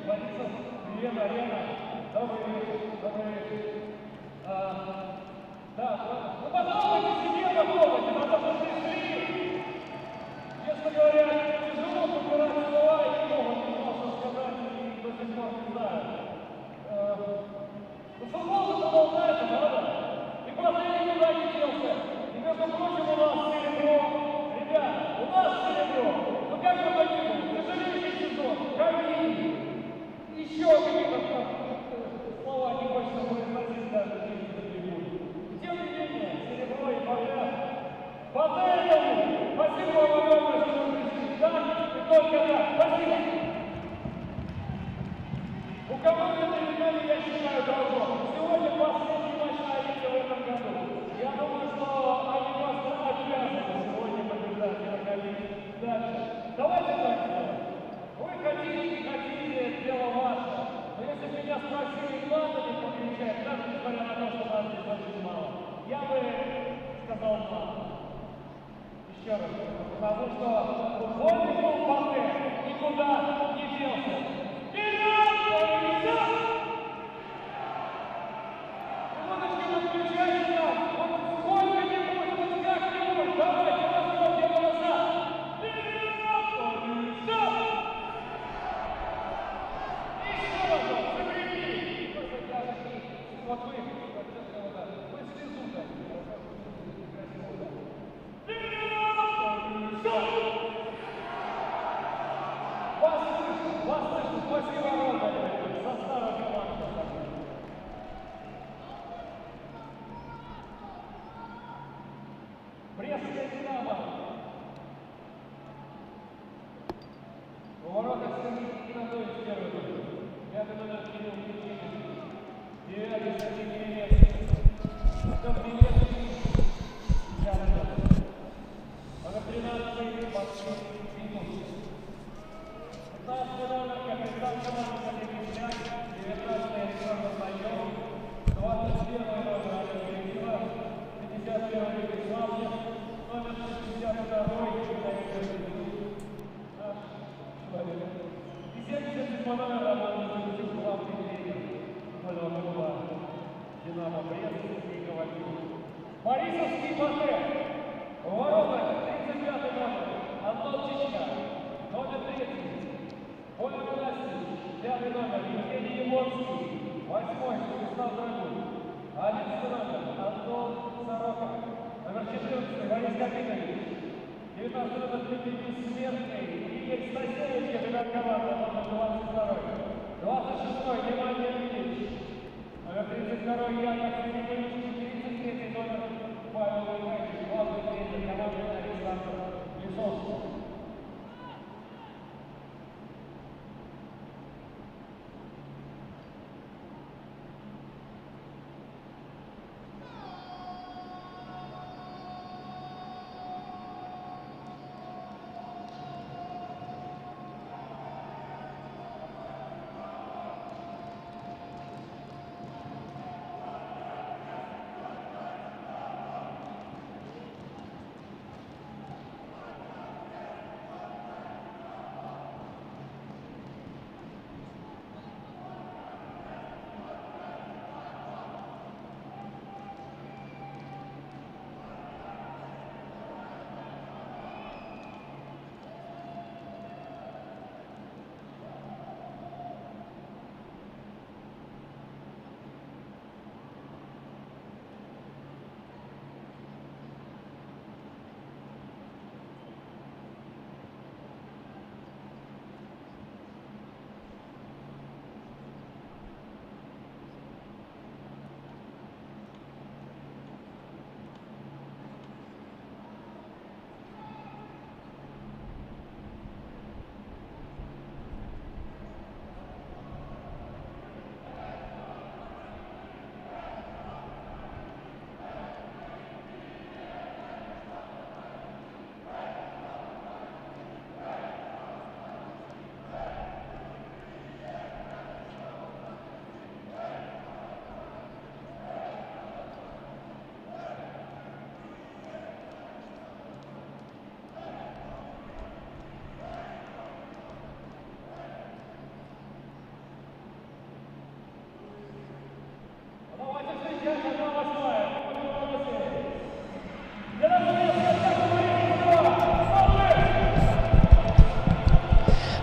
Борисов, привет, Арена. Добрый вечер, добрый вечер. Да, ну подумайте себе, подумайте, надо пришли. Честно говоря, тяжело подбирать слова и не могут немножко сказать, и до сих пор не знаю. Ну футбол-то болтается, правда? И просто я никуда не делся. И между прочим, у нас серебро. Ребят, у нас серебро. Ну как бы то ни было, тяжелейший сезон, равнин. Еще какие-то слова не хочется произносить даже через трибуну. Тем не менее, серебро и подряд. Потенциально! Спасибо вам огромное, что вы пришли. Да, и только так. Спасибо. У команды Трибуны, я считаю, должно. Сегодня последний матч на арене в этом году. Я думаю, что они просто обязаны сегодня побеждать и проходить дальше. Давайте так сделаем. Вы хотите, не хотите, дело ваше. Но если бы меня спросили, ладно ли покричать, даже несмотря на то, что нас здесь очень мало, я бы сказал мало. Еще раз, потому что футбольный клуб «Пантер» никуда не делся. Вперед! Вперед! Минуточку, подключайте нас! Вот сколько-нибудь, вот как-нибудь! Давайте, возьмете голоса! Вперед! Вперед! Еще раз, закрепи! Вот вы слезу так. Вас слышу, спасибо огромное за старую команду. Брестская «Динамо». В воротах Сергей Игнатович первый номер. Пятый номер Кирилл Кириченко. Девятый Сергей Немец. Коврилевский. Пятый номер. Номер 13 Максим Финус. 15 номер капитан команды Сергей Кириченко. 19 Александр Майоров. 21 номер Олег Перекина. 51 Игорь Славкин. Номер 62 Давид Перекин. Наш человек. И 77 номер Роман Зубчук, главный тренер футбольного клуба «Динамо» Брест Сергей Ковалев. Борисовский «Пантер». В воротах 35 номер Антон Чичка. Номер 3 Оля Геннадьевич. 5 номер Евгений Емонский. 8 Станислав Драгун. 11 номер Антон Сороков. Номер 14 Борис Капитович. 19 номер Дмитрий Бессмертный. Игорь Стасевич, капитан команды, номер 22. 26 Германия Ильич. Номер 32 Яков Филиппович. 33 номер Павел Ильич. Главный тренер команды Александр Лисовский.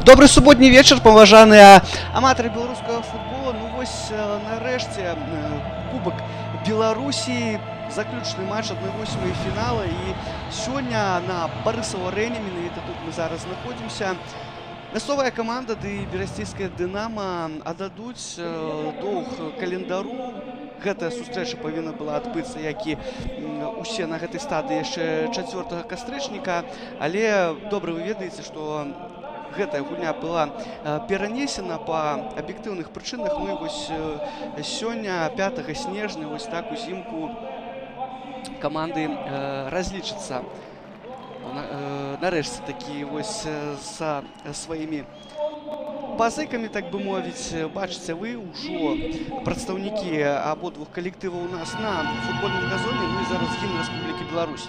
Добрый субботний вечер, паважаныя аматары беларускага футбола. Ну вось нарэшце Кубак Беларусі, заключны матч 1/8 фінала, і сёння на Барысава-арэне, менавіта тут мы зараз знаходзімся, мясцовая каманда ды берасцейская Дынама аддадуць доўг календару. Гэтая сустрэча павінна была адбыцца, як і усе на гэтай стадыі яшчэ 4 кастрычніка, але добра вы ведаеце, што гэтая гульня была перанесена па аб'ектыўных прычынах. Ну і вось сёння 5 снежня вось так узімку каманды разлічацца нарэшце такі вось са сваімі пазыкамі, так бы мовіць. Бачыце вы ўжо прадстаўнікі абодвух калектываў у нас на футбольным газоне. Ну і зараз гімн Рэспублікі Беларусь.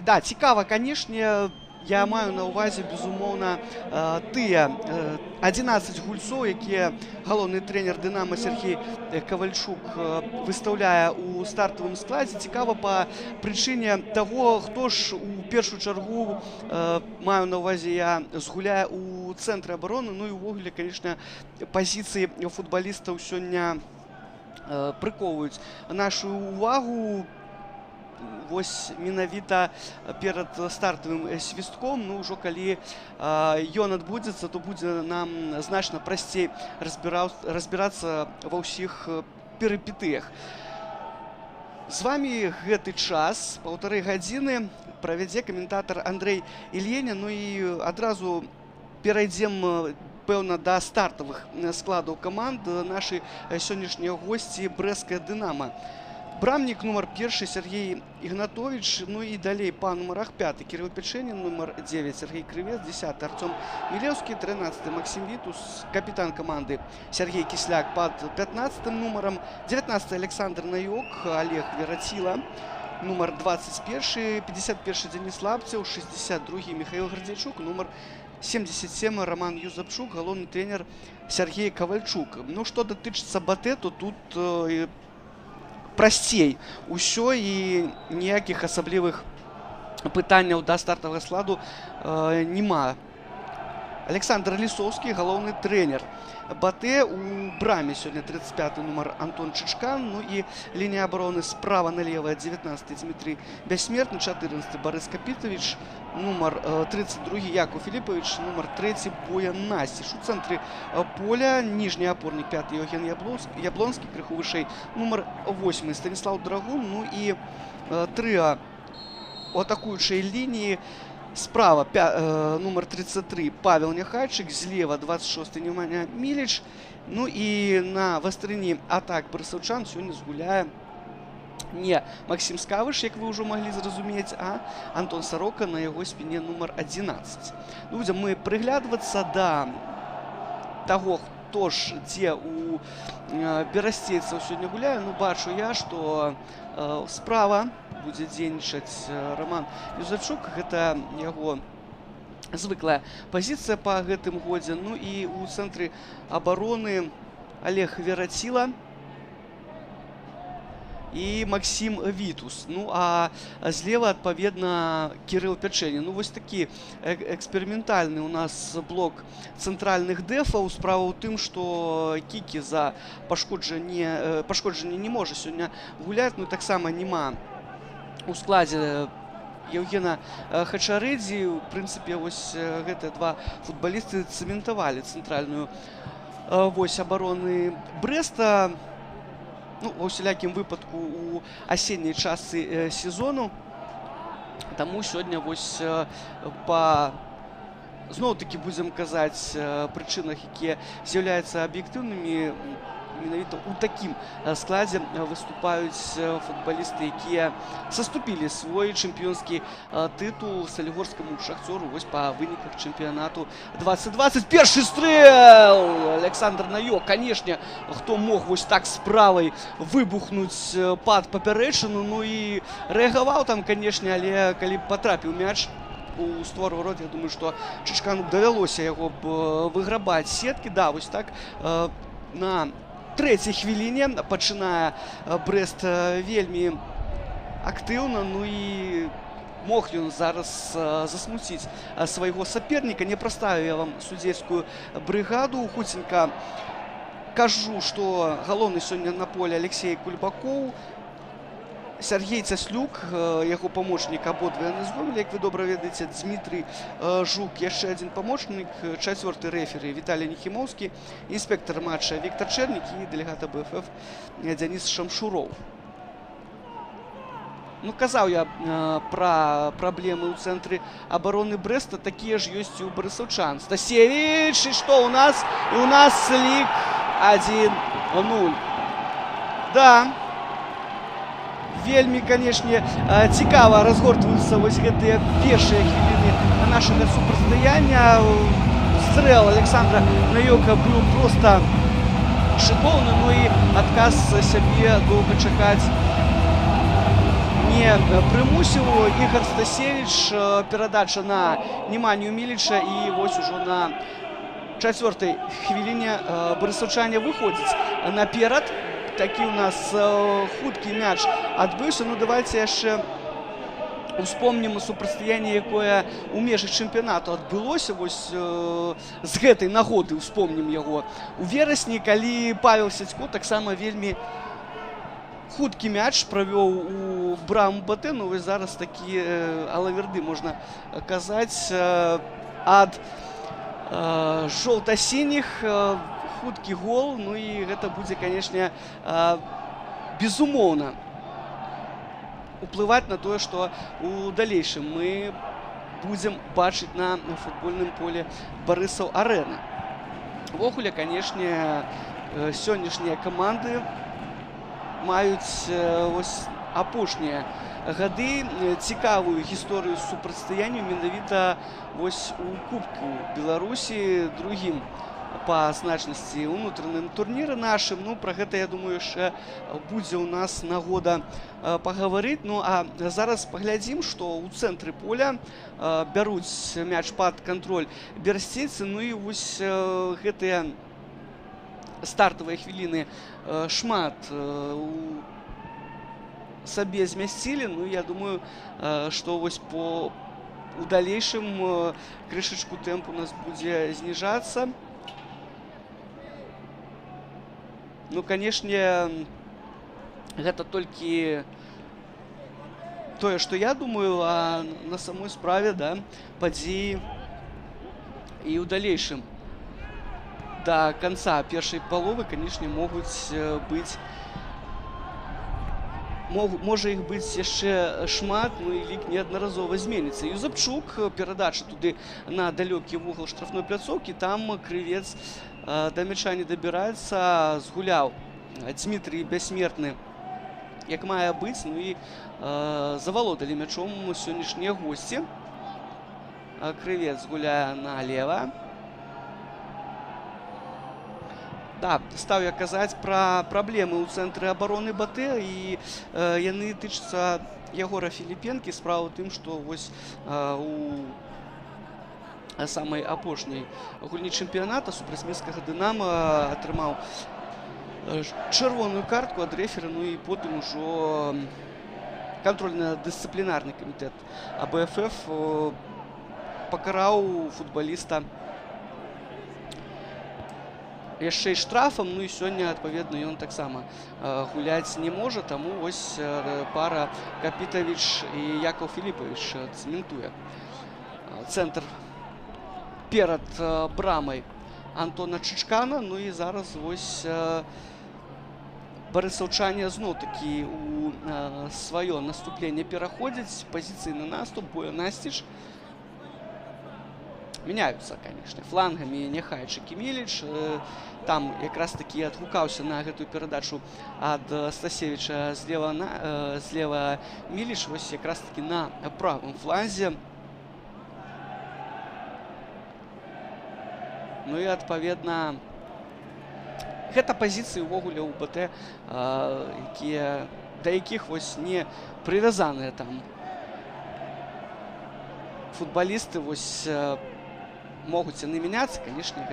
Да, цікава, канешне, я маю на ўвазе, безумоўна, тыя 11 гульцоў, якія галоўны трэнер Дынама Сергей Кавальчук выстаўляе ў стартавым складзе. Цікава па прычыне таго, хто ж у першую чаргу, маю на ўвазе я, згуляе ў цэнтры абароны. Ну і ўвогуле, канешне, пазіцыі футбалістаў сёння прыкоўваюць нашу ўвагу. Вось менавіта перад стартавым свістком, ну ўжо калі ён адбудзецца, то будзе нам значна прасцей разбірацца ва ўсіх перыпетыях. З вами гэты час, 1,5 гадзіны, правядзе каментатар Андрэй Ільеня. Ну і адразу перайдзем, пэўна, да стартавых складаў каманд. Нашы сённяшнія госці брэсцкая Дынама. Брамнік нумар 1 Сергей Ігнатович, ну і далей па нумарах 5 Кірыл Пячэнін, нумар 9 Сергей Крывец, 10 Артём Мілеўскі, 13 Максим Вітус, капітан каманды Сергей Кісляк пад 15 нумарам, 19 Александр Наёк, Олег Вераціла, нумар 21, 51 Денис Лапцев, 62 Михаил Гардзейчук, нумар 77 Роман Юзапчук, галоўны трэнер Сергей Кавальчук. Ну, што датычыцца БТ, то тут прасцей усё і ніякіх асаблівых пытанняў да стартавага складу няма. Александр Лісоўскі, галоўны трэнер БТ. У браме сёння 35 нумар Антон Чычкан. Ну і лінія абароны справа налева 19 Дмітрий Бяссмертны, 14 Барыс Капітавіч, нумар 32 Яков Філіпавіч, нумар 3 Боян Насціш. У цэнтры поля ніжні апорнік 5 Євген Яблонскі, крыху вышэй нумар 8 Станіслав Драгун. Ну і трыа у атакуючай лініі. Справа нумар 33 Павел Няхайчык, злева 26 Неманя Міліч. Ну і на вастрыні атак барысаўчан сёння згуляе не Максим Скавыш, як вы ўжо маглі зразумець, а Антон Сарока, на яго спіне нумар 11. Ну, будзем мы прыглядвацца да таго, хто ж дзе у берасцейцаў сёння гуляе. Ну, бачу я, што справа будзе дзейнічаць Роман Юзапчук. Гэта яго звыклая пазіцыя па гэтым годзе. Ну і ў цэнтры абароны Олег Вераціла і Максим Вітус. Ну а злева, адпаведна, Кірыл Пячэнін. Ну вось такі эксперыментальны у нас блок цэнтральных дэфаў. Справа ў тым, што Кікі за пашкоджанне не можа сёння гуляць. Ну таксама няма у складзе Евгена Хачарыдзі. У прынцыпе, вось гэтыя два футбалісты цэментавалі цэнтральную вось абароны Брэста. Ну, ва ўсялякім выпадку у асенняй частцы сезону. Таму сёння вось па зноў-такі будзем казаць прычынах, якія з'яўляюцца аб'ектыўнымі, менавіта ў такім складзе выступаюць футбалісты, якія саступілі свой чэмпіёнскі тытул салігорскаму Шахцёру вось па выніках чэмпіянату 2020. Першы стрэл! Александр Найо, канешне, хто мог вось так справай выбухнуць пад папярэчыну, ну і рэагаваў там, канешне, але калі патрапіў мяч у створ ворот, я думаю, што Чычкану давялося яго б выграбаць сеткі. Да, вось так на трэцяй хвіліне пачынае Брэст вельмі актыўна, ну і мог ён зараз засмуціць свайго саперніка. Не праставіў я вам судзейскую брыгаду. Хуценька кажу, што галоўны сёння на поле Алексей Кульбакоў, Сергей Цяслюк, яго памочнік, абодва яны згубілі, як вы добра ведаеце, Дмітрый Жук, яшчэ адзін памочнік, чацвёрты рэфері Віталій Нехімоўскі, інспектор матча Віктор Чэрнік і дэлегат АБФФ Дзяніс Шамшуроў. Ну, казаў я пра праблемы ў цэнтры абароны Брэста, такія ж ёсць і ў барысаўчан. Стасевіч, і што ў нас? І ў нас лік 1-0. Да. Вельмі, канешне, цікава разгортваюцца вось гэтыя першыя хвіліны нашага супрацьстаяння. Стрэл Александра Наёка быў проста шыкоўны, ну і адказ сябе доўга чакаць не прымусіў. Ігор Стасевіч, перадача на Неманію Міліча, і вось ужо на чацвёртай хвіліне барысаўчане выходзяць наперад. Такі у нас хуткі мяч адбыўся. Ну, давайте яшчэ успомнім супрацьстаянне, якое ў межах чэмпіянату адбылося. Вось з гэтай нагоды успомнім яго у верасні, калі Павел Сядзько таксама вельмі хуткі мяч правёў у браму БТ. Ну, вось зараз такі алаверды, можна казаць, ад жоўта-сініх. Хуткі гол, ну і гэта будзе, канешне, безумоўна уплываць на тое, што у далейшым мы будзем бачыць на футбольным поле Барысаў-арэны. Увогуле, канешне, сённяшнія каманды маюць вось апошнія гады цікавую гісторыю супрацьстаяння менавіта вось у Кубку Беларусі, другім па значнасці ўнутраным турніры нашым. Ну, пра гэта, я думаю, яшчэ будзе ў нас нагода пагаварыць. Ну, а зараз паглядзім, што ў цэнтры поля бяруць мяч пад кантроль берасцейцы. Ну і вось гэтыя стартавыя хвіліны шмат сабе змясцілі. Ну, я думаю, што вось у далейшым крышачку тэмп у нас будзе зніжацца. Ну, канешне, гэта толькі тое, што я думаю, а на самой справе, да, падзеі і ў далейшым да канца першай паловы, канешне, могуць быць, можа іх быць яшчэ шмат, ну і лік неаднаразова зменіцца. Юзапчук, перадача туды на далёкі вугал штрафной пляцоўкі, там крывец да мяча не дабіраецца, згуляў Дмітрый Бяссмертны, як мае быць, ну і завалодалі мячом сённяшнія госці. Крывец гуляе налева. Да, стаў я казаць пра праблемы ў цэнтры абароны БТ, і яны тычацца Ягора Філіпенкі. Справа ў тым, што вось у самай апошняй гульні чэмпіяната супраць мінскага Дынама атрымаў чырвоную картку ад рэфера, ну і потым ужо кантрольна-дысцыплінарны камітэт АБФФ пакараў футбаліста яшчэ і штрафам, ну і сёння адпаведна ён таксама гуляць не можа, таму вось пара Капітавіч і Якаў Філіпавіч цэментуе цэнтр перад брамай Антона Чычкана. Ну і зараз вось барысаўчане зноў-такі у сваё наступленне пераходзяць, пазіцыйны наступ, Буянасціч. Меняются, конечно, флангами Нехайчык і Міліч. Там якраз таки адгукаўся на гэтую перадачу ад Стасевіча злева Міліч, вось якраз таки на правым фланзе. Ну і адпаведна гэта пазіцыі ўвогуле ў БТ, да якіх вось не прывязаныя там футбалісты, вось могуць яны мяняцца. Канешне,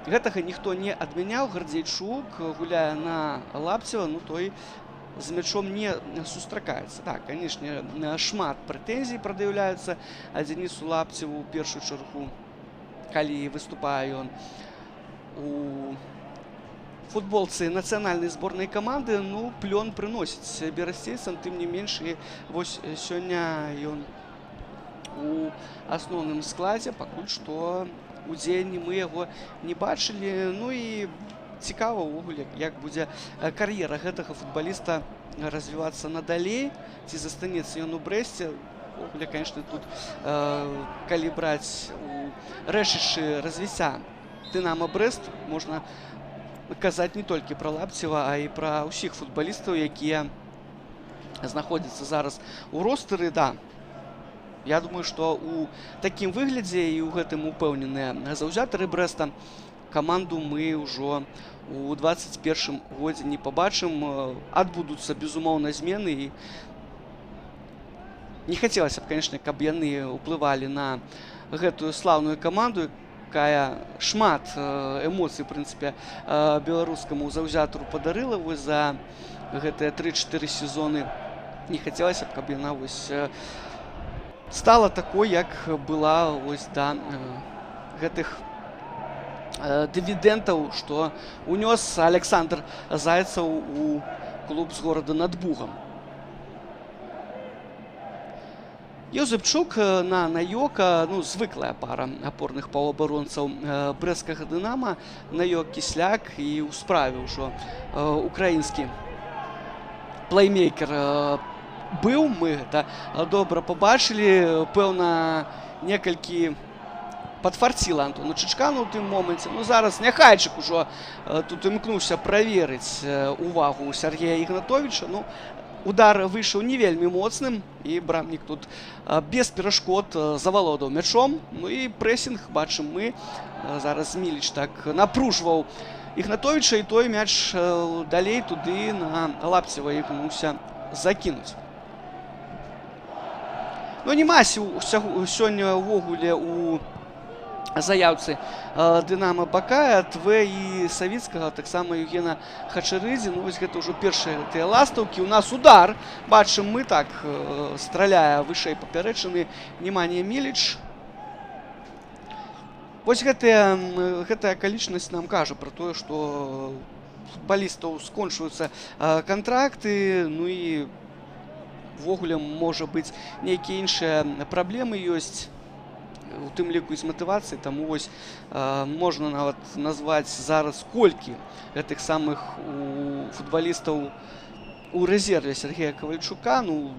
гэтага ніхто не адмяняў. Гардзейчук гуляе на Лапцева, ну той з мячом не сустракаецца. Так, канешне, шмат прэтэнзій прад'яўляюцца Денісу Лапцеву ў першую чаргу, калі выступае ён у футболцы нацыянальнай зборнай каманды. Ну, плён прыносіць берасцейцам, тым не менш, і вось сёння ён у асноўным складзе. Пакуль што у дзеянні мы яго не бачылі. Ну і цікава ўвогуле, як будзе кар'ера гэтага футбаліста развівацца надалей, ці застанецца ён у Брэсце. Увогуле, конечно, тут калі браць у рэчышчы развіцця Дынама Брэст, можна казаць не толькі пра Лапцева, а і пра ўсіх футбалістаў, якія знаходзяцца зараз у ростары. Да, я думаю, што у такім выглядзе і ў гэтым упэўненыя заўзятары Брэста каманду мы ўжо у 21 годзе не пабачым. Адбудуцца, безумоўна, змены, і не хацелася б, конечно, каб яны ўплывалі на гэтую слаўную каманду, якая шмат эмоцый, в прынцыпе, беларускаму заўзятару падарыла вось за гэтыя 3-4 сезоны. Не хацелася б, каб яна вось стала такой, як была вось да гэтых дывідэнтаў, што унёс Александр Зайцаў у клуб з горада над Бугам. Ёзепчук на Наёка, ну, звыклая пара апорных паўабаронцаў брэсцкага Дынама. Наёк Кісляк, і ў справе ўжо украінскі плеймейкер быў. Мы гэта добра пабачылі. Пэўна, некалькі падфарціла Антону Чычкану ў тым моманце. Ну, зараз Нехайчык ужо тут імкнуўся праверыць увагу Сергея Ігнатовіча. Ну, удар выйшаў не вельмі моцным, і брамнік тут без перашкод завалодаў мячом. Ну і прэсінг, бачым мы, зараз Міліч так напружваў Ігнатовіча, і той мяч далей туды на Лапцева імкнуўся закінуць. Ну, няма сёння ўвогуле у заяўцы Дынама Бакая, ТВ і Савіцкага, таксама Евгена Хачарыдзе. Ну, вось гэта ўжо першыя тыя ластаўкі. У нас удар. Бачым мы, так, страляе вышэй папярэчаны Неманія Міліч. Вось гэтая акалічнасць нам кажа пра тое, што футбалістаў скончваюцца кантракты, ну і увогуле, можа быць, нейкія іншыя праблемы ёсць, у тым ліку і з матывацыяй. Таму вось можна нават назваць зараз, колькі гэтых самых футбалістаў у рэзерве Сергея Кавальчука. Ну,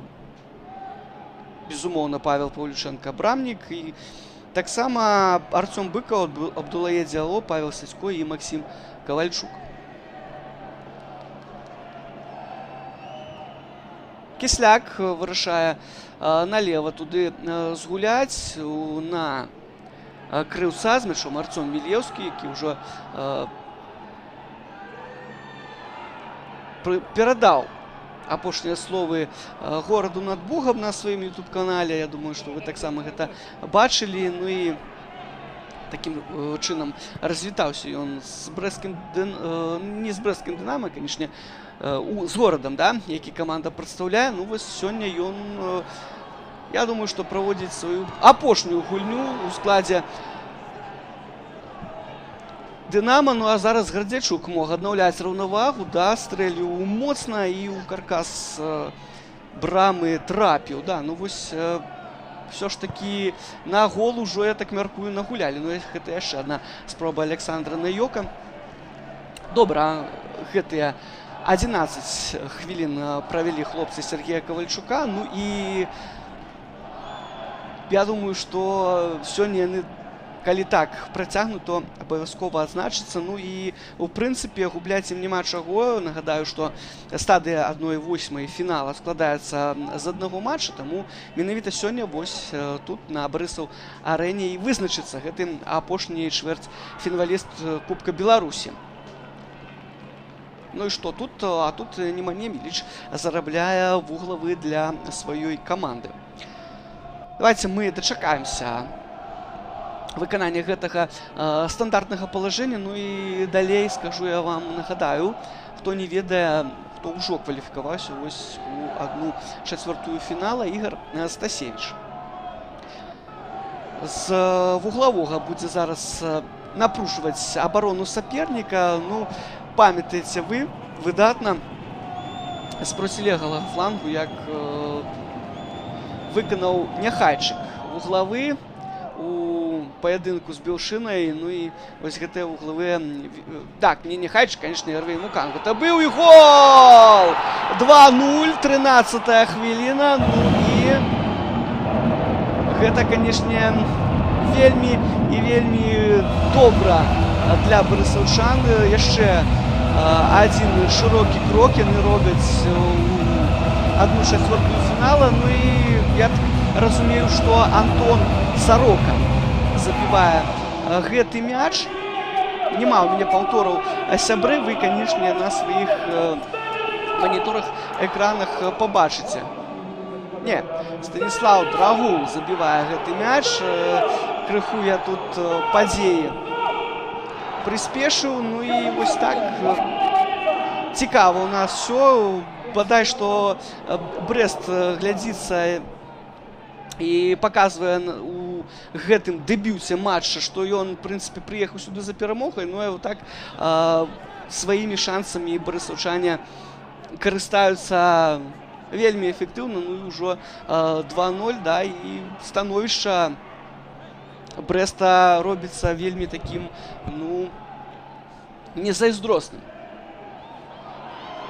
безумоўна, Павел Паўлюченко, брамнік, і таксама Артём Быкаў, Абдулае Дзяло, Павел Сядзько і Максім Кавальчук. Кісляк вырашае налева туды згуляць на крыўца з мячом Артём Мілеўскі, які ўжо перадаў апошнія словы гораду над Бугам на сваім ютуб-канале. Я думаю, што вы таксама гэта бачылі. Ну і такім чынам развітаўся ён з брэсцкім, не з брэсцкім Дынама, канешне, з горадам, да, які каманда прадстаўляе. Ну, вось сёння ён, я думаю, што праводзіць сваю апошнюю гульню ў складзе Дынамо. Ну а зараз Гардзячук мог аднаўляць раўнавагу, да, стрэліў моцна і ў каркас брамы трапіў. Да, ну вось все ж таки на гол ужо, я так мяркую, нагулялі. Ну гэта яшчэ адна спроба Александра Наёка. Добра, гэтыя 11 хвілін правялі хлопцы Сергея Ковальчука. Ну і я думаю, што сёння яны, калі так працягнуць, то абавязкова адзначыцца. Ну і у прынцыпе губляць ім няма чаго. Нагадаю, што стадыя 1/8 фінала складаецца з аднаго матча, таму менавіта сёння вось тут на Барысаў арэне і вызначыцца гэтым апошні чвэрцьфіналіст Кубка Беларусі. Ну і што тут? А тут Немanja Milic зарабляе вуглавы для сваёй каманды. Давайте мы дачакаемся выканання гэтага стандартнага палажэння. Ну і далей скажу, я вам нагадаю, хто не ведае, хто ўжо кваліфікаваўся вось у 1/4 фінала, Ігор Стасевіч. З вуглавога будзе зараз напружваць абарону саперніка. Ну, памятаеце вы выдатна з процілеглага флангу, як выканаў Няхайчык вуглавы у паядынку з Белшынай. Ну і вось гэтыя вуглавыя... Так, не Няхайчык, конечно, Эрвей Мукан. Гэта быў і гол! 2-0, 13-я хвіліна. Ну і гэта, конечно, вельмі і вельмі добра для барысаўчан. Яшчэ один широкі крок яны робяць у 1/4 фінала. Ну і я разумею, што Антон Сорока забівае гэты мяч. Нема ў мяне паўтораў, сябры, вы, канешне, на сваіх маніторах, экранах пабачыце. Не, Станіслаў Драгул забівае гэты мяч. Крыху я тут падзеі прыспешыў. Ну і вось так цікава у нас все. Бадай, што Брэст глядзіцца і паказвае у гэтым дэбюце матча, што ён, в прынцыпе, прыехаў сюды за перамогай. Ну і так сваімі шансамі барысаўчане карыстаюцца вельмі эфектыўна. Ну і ўжо 2-0, да, і становішча Брэста робіцца вельмі такім, ну, незайздросным.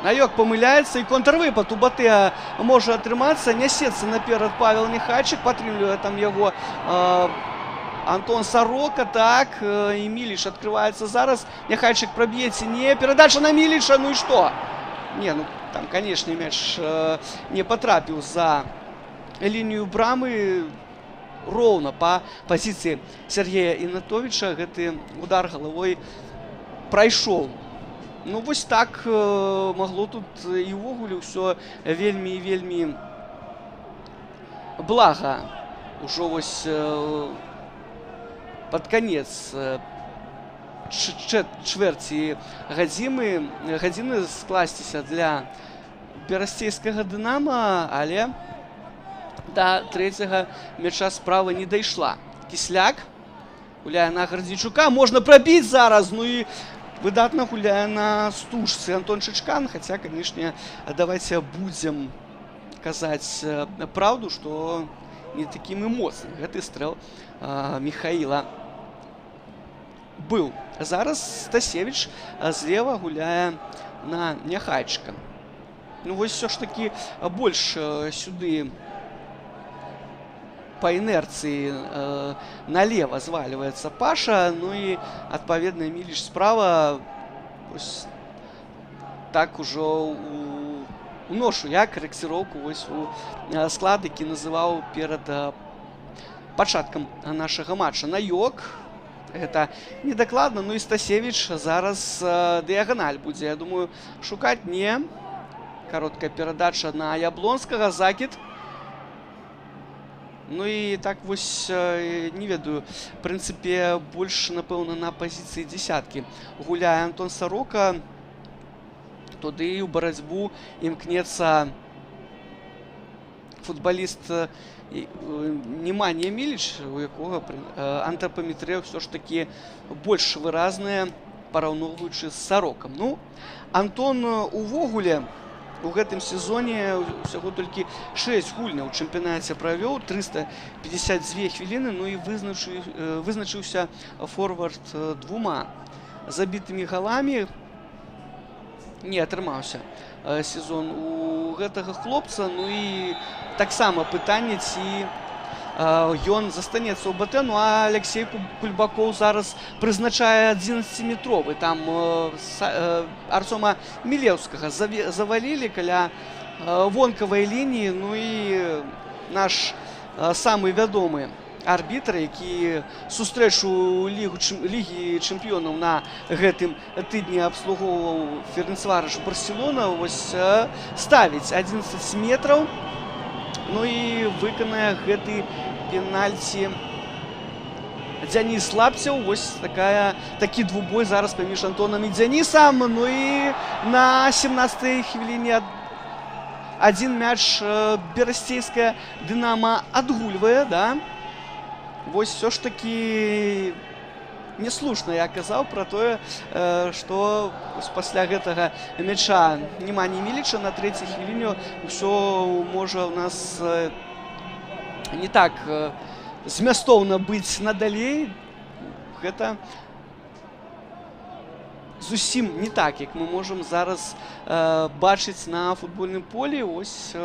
Наёк памыляецца, і контрвыпад у Батэ можа атрымацца. Нясецца наперад Павел Няхайчык, падтрымлівае там яго Антон Сорока. Так, і Міліч адкрываецца зараз. Няхайчык праб'е ці не. Перадача на Міліча, ну і што? Не, ну там, канешне, мяч не патрапіў за лінію брамы. Роўна па пазіцыі Сергея Ігнатовіча гэты удар галавой прайшоў. Ну вось так магло тут і ўвогуле ўсё вельмі і вельмі блага. Ужо вось пад канец чвэрці гадзіны скласціся для берасцейскага Дынама, але да трэцяга мяча справа не дайшла. Кісляк гуляе на Гардзячука. Можна прабіць зараз. Ну і выдатна гуляе на стужцы Антон Чычкан. Хаця, канешне, давайте будзем казаць праўду, што не такім і моцным гэты стрэл Михаіла быў. Зараз Стасевіч злева гуляе на Няхайчыка. Ну вось все ж таки больш сюды по інерцыі налево звальваецца Паша. Ну і адпаведна Міліч справа. Вось так ужо уношу я карэкціроўку вось у склад, які называў перад пачаткам нашага матча. Наёк. Гэта недакладна. Ну і Стасевіч зараз дыяганаль будзе, я думаю, шукаць. Не. Кароткая перадача на Яблонскага. Закід. Ну і так вось, не ведаю, в прынцыпе, больш, напэўна, на пазіцыі дзесяткі гуляе Антон Сорока. Туды ў барацьбу імкнецца футбаліст Немanja Milic, у якога антропаметрыя ўсё ж такі больш выразная. параўноўваючы з Сарокам. Ну, Антон увогуле у гэтым сезоне ўсяго толькі 6 гульняў у чэмпіянаце правёў, 352 хвіліны, ну і вызначыўся форвард 2 забітымі галамі. Не атрымаўся сезон у гэтага хлопца. Ну і таксама пытанне, ці ён застанецца ў БТ. Ну а Алексей Кульбакоў зараз прызначае 11-метровы. Там Артема Мілеўскага завалілі каля вонкавай лініі. Ну і наш самы вядомы арбітр, які сустрэчу Лігі чэмпіёнаў на гэтым тыдні абслугоўваў Ферэнцварош Барселона, вось ставіць 11 метраў. Ну і выканае гэты пенальці Дзяніс Лапцеў. Вось такі двубой зараз паміж Антонам і Дзянісам. Ну і на 17-й хвіліне адзін мяч берасцейская Дынама адгульвае, да? Вось все ж таки неслушна я казаў пра тое, што пасля гэтага мяча Немані Міліча на 3-й хвіліне ўсё можа ў нас не так змястоўна быць надалей. Гэта зусім не так, як мы можам зараз бачыць на футбольным полі. Ось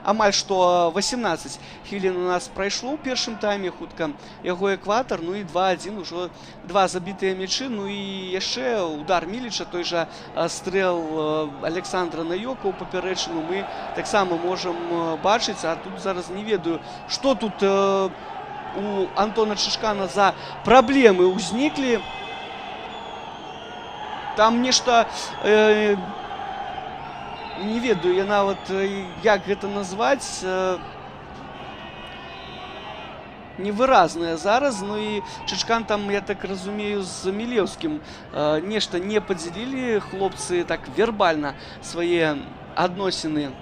амаль што 18 хвілін у нас прайшло ў першым тайме, хутка яго экватар. Ну і 2-1, ужо 2 забітыя мячы. Ну і яшчэ удар Міліча, той жа стрэл Александра Наёка ў папярэчыну мы таксама можам бачыць. А тут зараз не ведаю, што тут у Антона Чычкана за праблемы ўзніклі. Там нешта, не ведаю я нават, як гэта назваць, невыразнае зараз. Ну і Чычкан там, я так разумею, з Мілеўскім нешта не падзялілі. Хлопцы так вербальна свае адносіны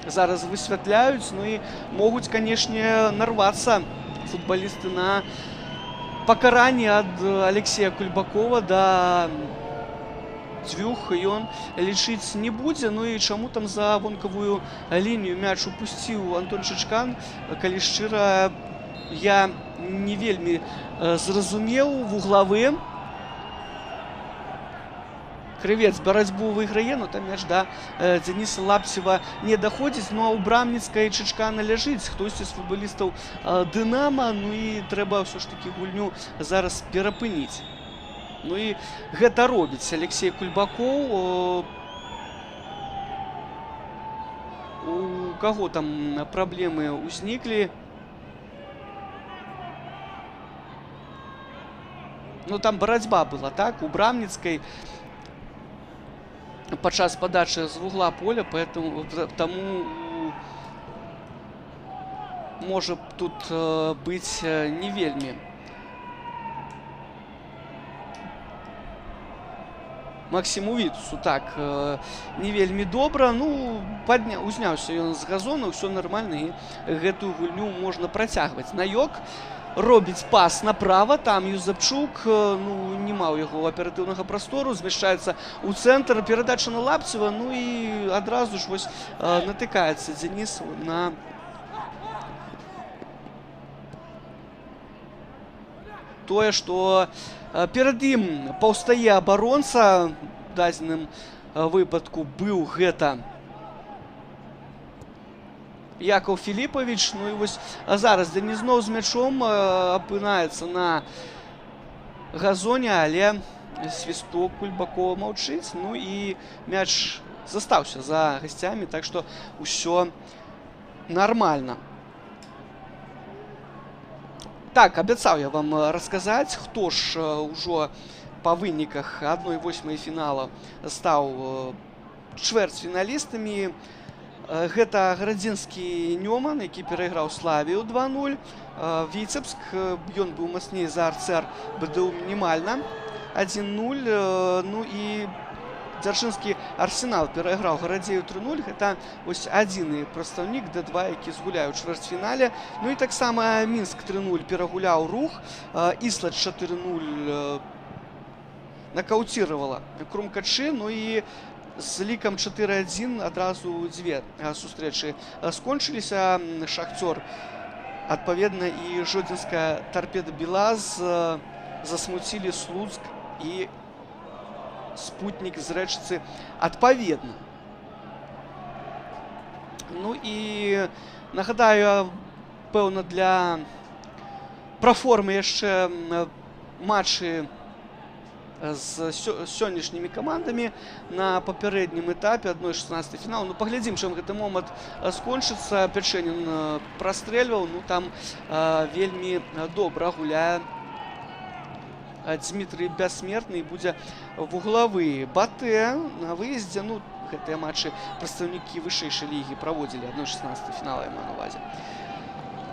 зараз высвятляюць. Ну і могуць, канешне, нарвацца футбалісты на пакаранне ад Алексея Кульбакова. Да дзвюх ён лічыць не будзе. Ну і чаму там за вонкавую лінію мяч упусціў Антон Чычкан, калі шчыра, я не вельмі зразумеў. Вуглавы Крывец барацьбу выйграе, но там мяч да Дзяніса Лапцева не даходзіць. Ну а ў брамніцкай Чычкана ляжыць хтосьці з футбалістаў Дынама. Ну і трэба ўсё ж такі гульню зараз перапыніць. Ну і гэта робіць Алексей Кульбакоў. У каго там праблемы ўзніклі? Ну там барацьба была, так, у брамніцкай падчас падачы з вугла поля, таму можа тут быць не вельмі Максіму Вітусу так не вельмі добра. Ну, узняўся ён з газона, ўсё нармальна, і гэтую гульню можна працягваць. Наёк робіць пас направа, там Юзапчук, ну, не маў яго аператыўнага прастору, змяшчаецца ў цэнтр, перадача на Лапцева. Ну і адразу ж вось натыкаецца Дзяніс на тое, што перад ім паўстае абаронца. У дадзеным выпадку быў гэта Якаў Філіпавіч. Ну і вось зараз Дзяніс зноў з мячом апынаецца на газоне, але свісток Кульбакова маўчыць. Ну і мяч застаўся за гасцямі, так што ўсё нармальна. Так, абяцаў я вам расказаць, хто ж ўжо па выніках 1/8 фінала стаў чвэрцьфіналістамі. Гэта Гарадзінскі Нёман, які перайграў Славію 2-0. Віцебск, ён быў мацней за РЦР БДУ мінімальна 1-0. Ну і Дзяржынскі Арсенал перайграў Гарадзею 3-0. Гэта ось адзіны прадстаўнік Д2, які згуляе ў чвэрцьфінале. Ну і таксама Мінск 3-0 перагуляў Рух. Іслач 4-0 накаўціравала Крумкачы. Ну і з лікам 4-1 адразу дзве сустрэчы скончыліся. Шахцёр, адпаведна, і жодзінская Торпеда Белаз засмуцілі Слуцк і Спутнік з Рэчыцы адпаведна. Ну і нагадаю, пэўна, для праформы яшчэ матчы з сённяшнімі камандамі на папярэднім этапе 1/16 фіналу. Ну, паглядзім, чым гэты момант скончыцца. Пячэнін прастрэльваў, ну там вельмі добра гуляе Дмітрый Бяссмертны, і будзе вуглавы. Батэ на выездзе, ну, гэтыя матчы прадстаўнікі вышэйшай лігі праводзілі 1/16 фінала, я маю на увазе.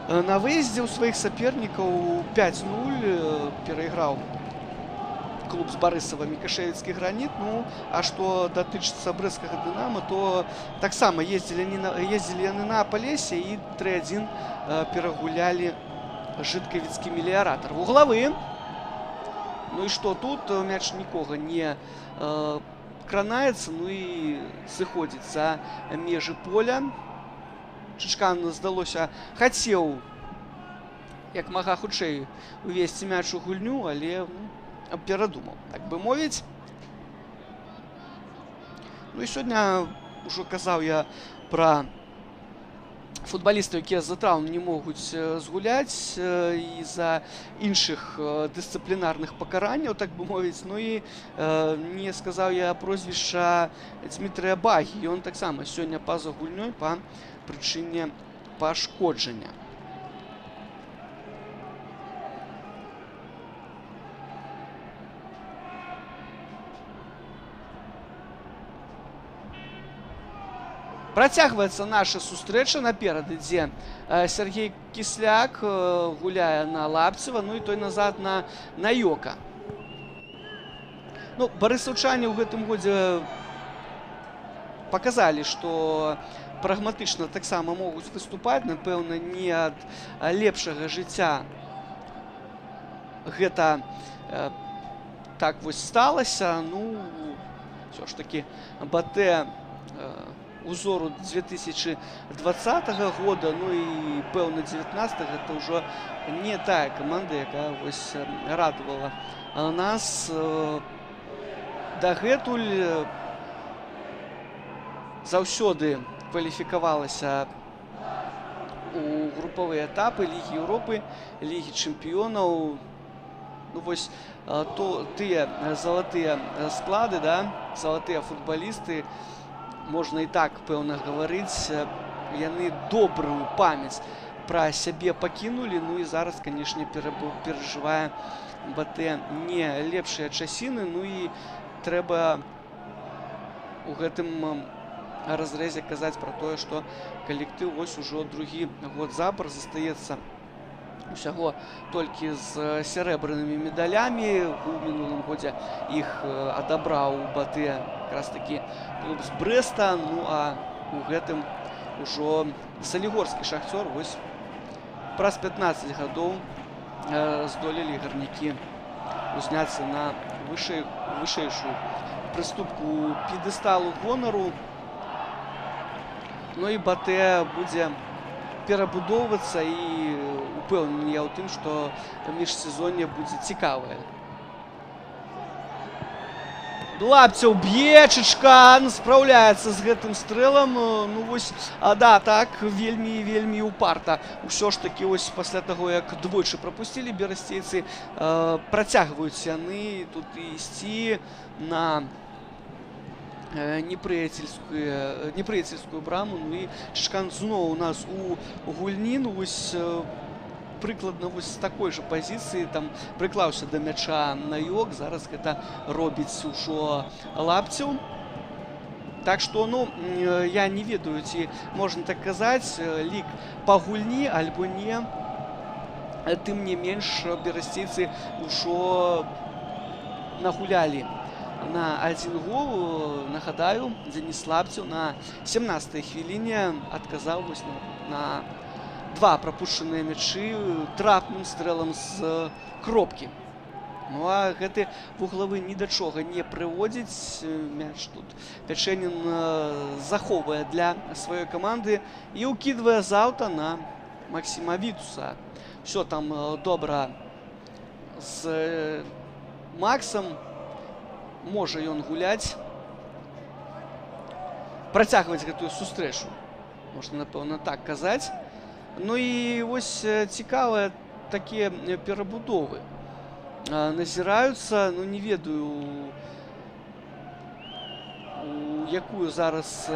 На выездзе ў сваіх сапернікаў 5-0 перайграў клуб з Барысава Мікашэвіцкі Граніт. Ну, а што датычыцца брэсцкага Дынама, то таксама ездзілі яны на Палесе і 3-1 перагулялі жыткавіцкі Меліяратар. Вуглавы. Ну і што тут? Мяч нікога не кранаецца, ну і сыходзіць за межы поля. Чычкан, здалося, хацеў як мага хутчэй увесці мяч у гульню, але перадумаў, так бы мовіць. Ну і сёння ўжо казаў я пра футбалістаў, якія з-за траўм не могуць згуляць і за іншых дысцыплінарных пакаранняў, так бы мовіць. Ну і не сказаў я прозвішча Дмітрыя Багі. Ён таксама сёння па-за гульнёй па прычыне пашкоджання. Працягваецца наша сустрэча. Наперад ідзе Сергей Кісляк, гуляе на Лапцева, ну і той назад на Йока. Ну, барысаўчане ў гэтым годзе паказалі, што прагматычна таксама могуць выступаць. Напэўна, не ад лепшага жыцця гэта так вось сталася. Ну, ўсё ж такі Батэ узору 2020 года, ну і пэўна 19-го, гэта ўжо не тая каманда, якая вось радавала нас дагэтуль. Заўсёды кваліфікавалася у групавыя этапы Лігі Еўропы, Лігі чэмпіёнаў. Ну вось тыя залатыя склады, да, залатыя футбалісты, можна і так, пэўна, гаварыць, яны добрую памяць пра сябе пакінулі. Ну і зараз, канешне, перажывае Батэ не лепшыя часіны. Ну і трэба у гэтым разрэзе казаць пра тое, што калектыў вось ужо другі год запар застаецца усяго толькі з сярэбранымі медалямі. У мінулым годзе іх адабраў Батэ якраз такі клуб з Брэста. Ну а у гэтым ужо салігорскі Шахцёр вось праз 15 гадоў здолелі гарнікі узняцца на вышэйшую прыступку п'едэсталу гонару. Ну і Батэ будзе перабудоўвацца, і упэўнены я ў тым, што міжсезонне будзе цікавае. Лапцеў б'е, Чычкан спраўляецца з гэтым стрэлам. Ну вось, да, так, вельмі упарта. Усё ж такі вось пасля таго, як двойчы прапусцілі берасцейцы, працягваюць яны тут ісці на непрыяцельскую браму. Ну і Чычкан зноў у нас у гульні. Ну вось прыкладна вось з такой жа пазіцыі, там прыклаўся да мяча на Йок, зараз гэта робіць ужо Лапцеў. Так што, ну, я не ведаю, ці можна так казаць, лік па гульні альбо не. Тым не менш, берасцейцы ўжо нагулялі на 1 гол. Нагадаю, Дзеніс Лапцеў на 17-й хвіліне адказаў вось на 2 прапушчаныя мячы трапным стрэлам з кропкі. Ну а гэты вуглавы ні да чога не прыводзіць. Мяч тут Пячэнін захоўвае для сваёй каманды і ўкідвае з аўта на Максіма Вітуса. Все там добра з Максам. Можа ён гуляць, працягваць гэтую сустрэчу. Можна, напэўна, так казаць. Ну і вось цікавыя такія перабудовы назіраюцца. Ну, не ведаю, якую зараз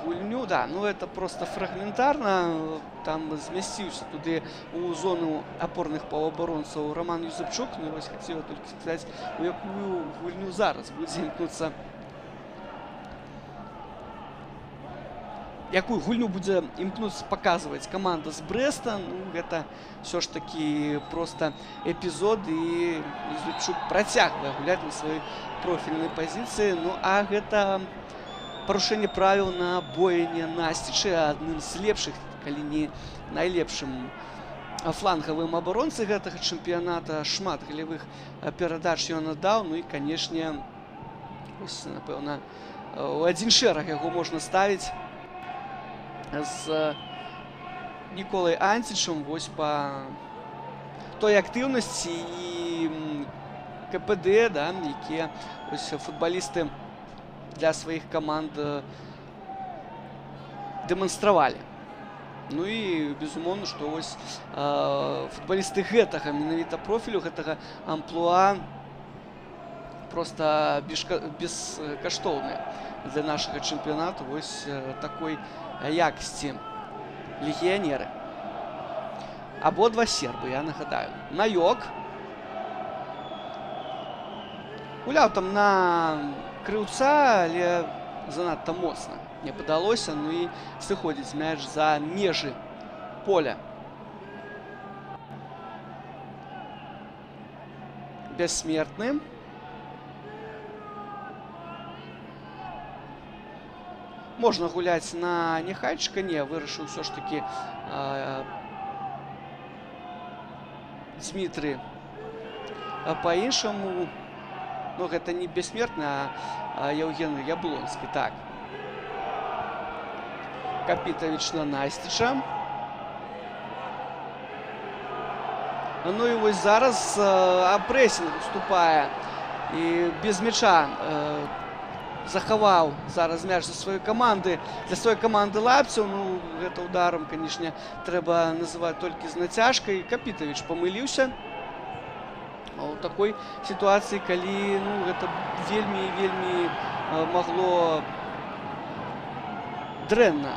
гульню. Да, ну это просто фрагментарна. Там змясціўся туды у зону апорных паўабаронцаў Роман Юзапчук. Ну і вось хацела толькі сказаць, у якую гульню зараз будзе імкнуцца, якую гульню будзе імкнуцца паказваць каманда з Брэста. Ну, гэта ўсё ж такі проста эпізод, і Юзапчук працягвае гуляць на сваёй профільнай пазіцыі. Ну, а гэта парушэнне правіл на Бояне Насціча, адным з лепшых, калі не найлепшым флангавым абаронцы гэтага чэмпіяната. Шмат галевых перадач ён аддаў. Ну і, канешне, ось, напэўна, у адзін шэраг яго можна ставіць з Ніколай Анцічам вось па той актыўнасці і КПД, да, якія ось футбалісты для сваіх каманд дэманстравалі. Ну і, безумоўна, што вось футбалісты гэтага менавіта профілю, гэтага амплуа проста бескаштоўныя для нашага чэмпіянату. Вось такой якасці легіянеры. Абодва сербы, я нагадаю. Наёк гуляў там на крыўца, але занадта моцна не падалося. Ну і сыходзіць мяч за межы поля. Бессмертны. Можна гуляць на Нехайчыка. Не, вырашыў ўсё ж такі Дмітрый па-іншаму. Ну, гэта не Бессмертны, а Яўген Яблонскі. Так. Капітавіч на Насціча. Ну і вось зараз прэсінг уступае. І без мяча захаваў зараз мяч за сваёй каманды. Для сваёй каманды Лапцеў. Ну, гэта ударом, канешне, трэба называць толькі з нацяжкай. Капітавіч памыліўся у такой сітуацыі, калі, ну, гэта вельмі магло дрэнна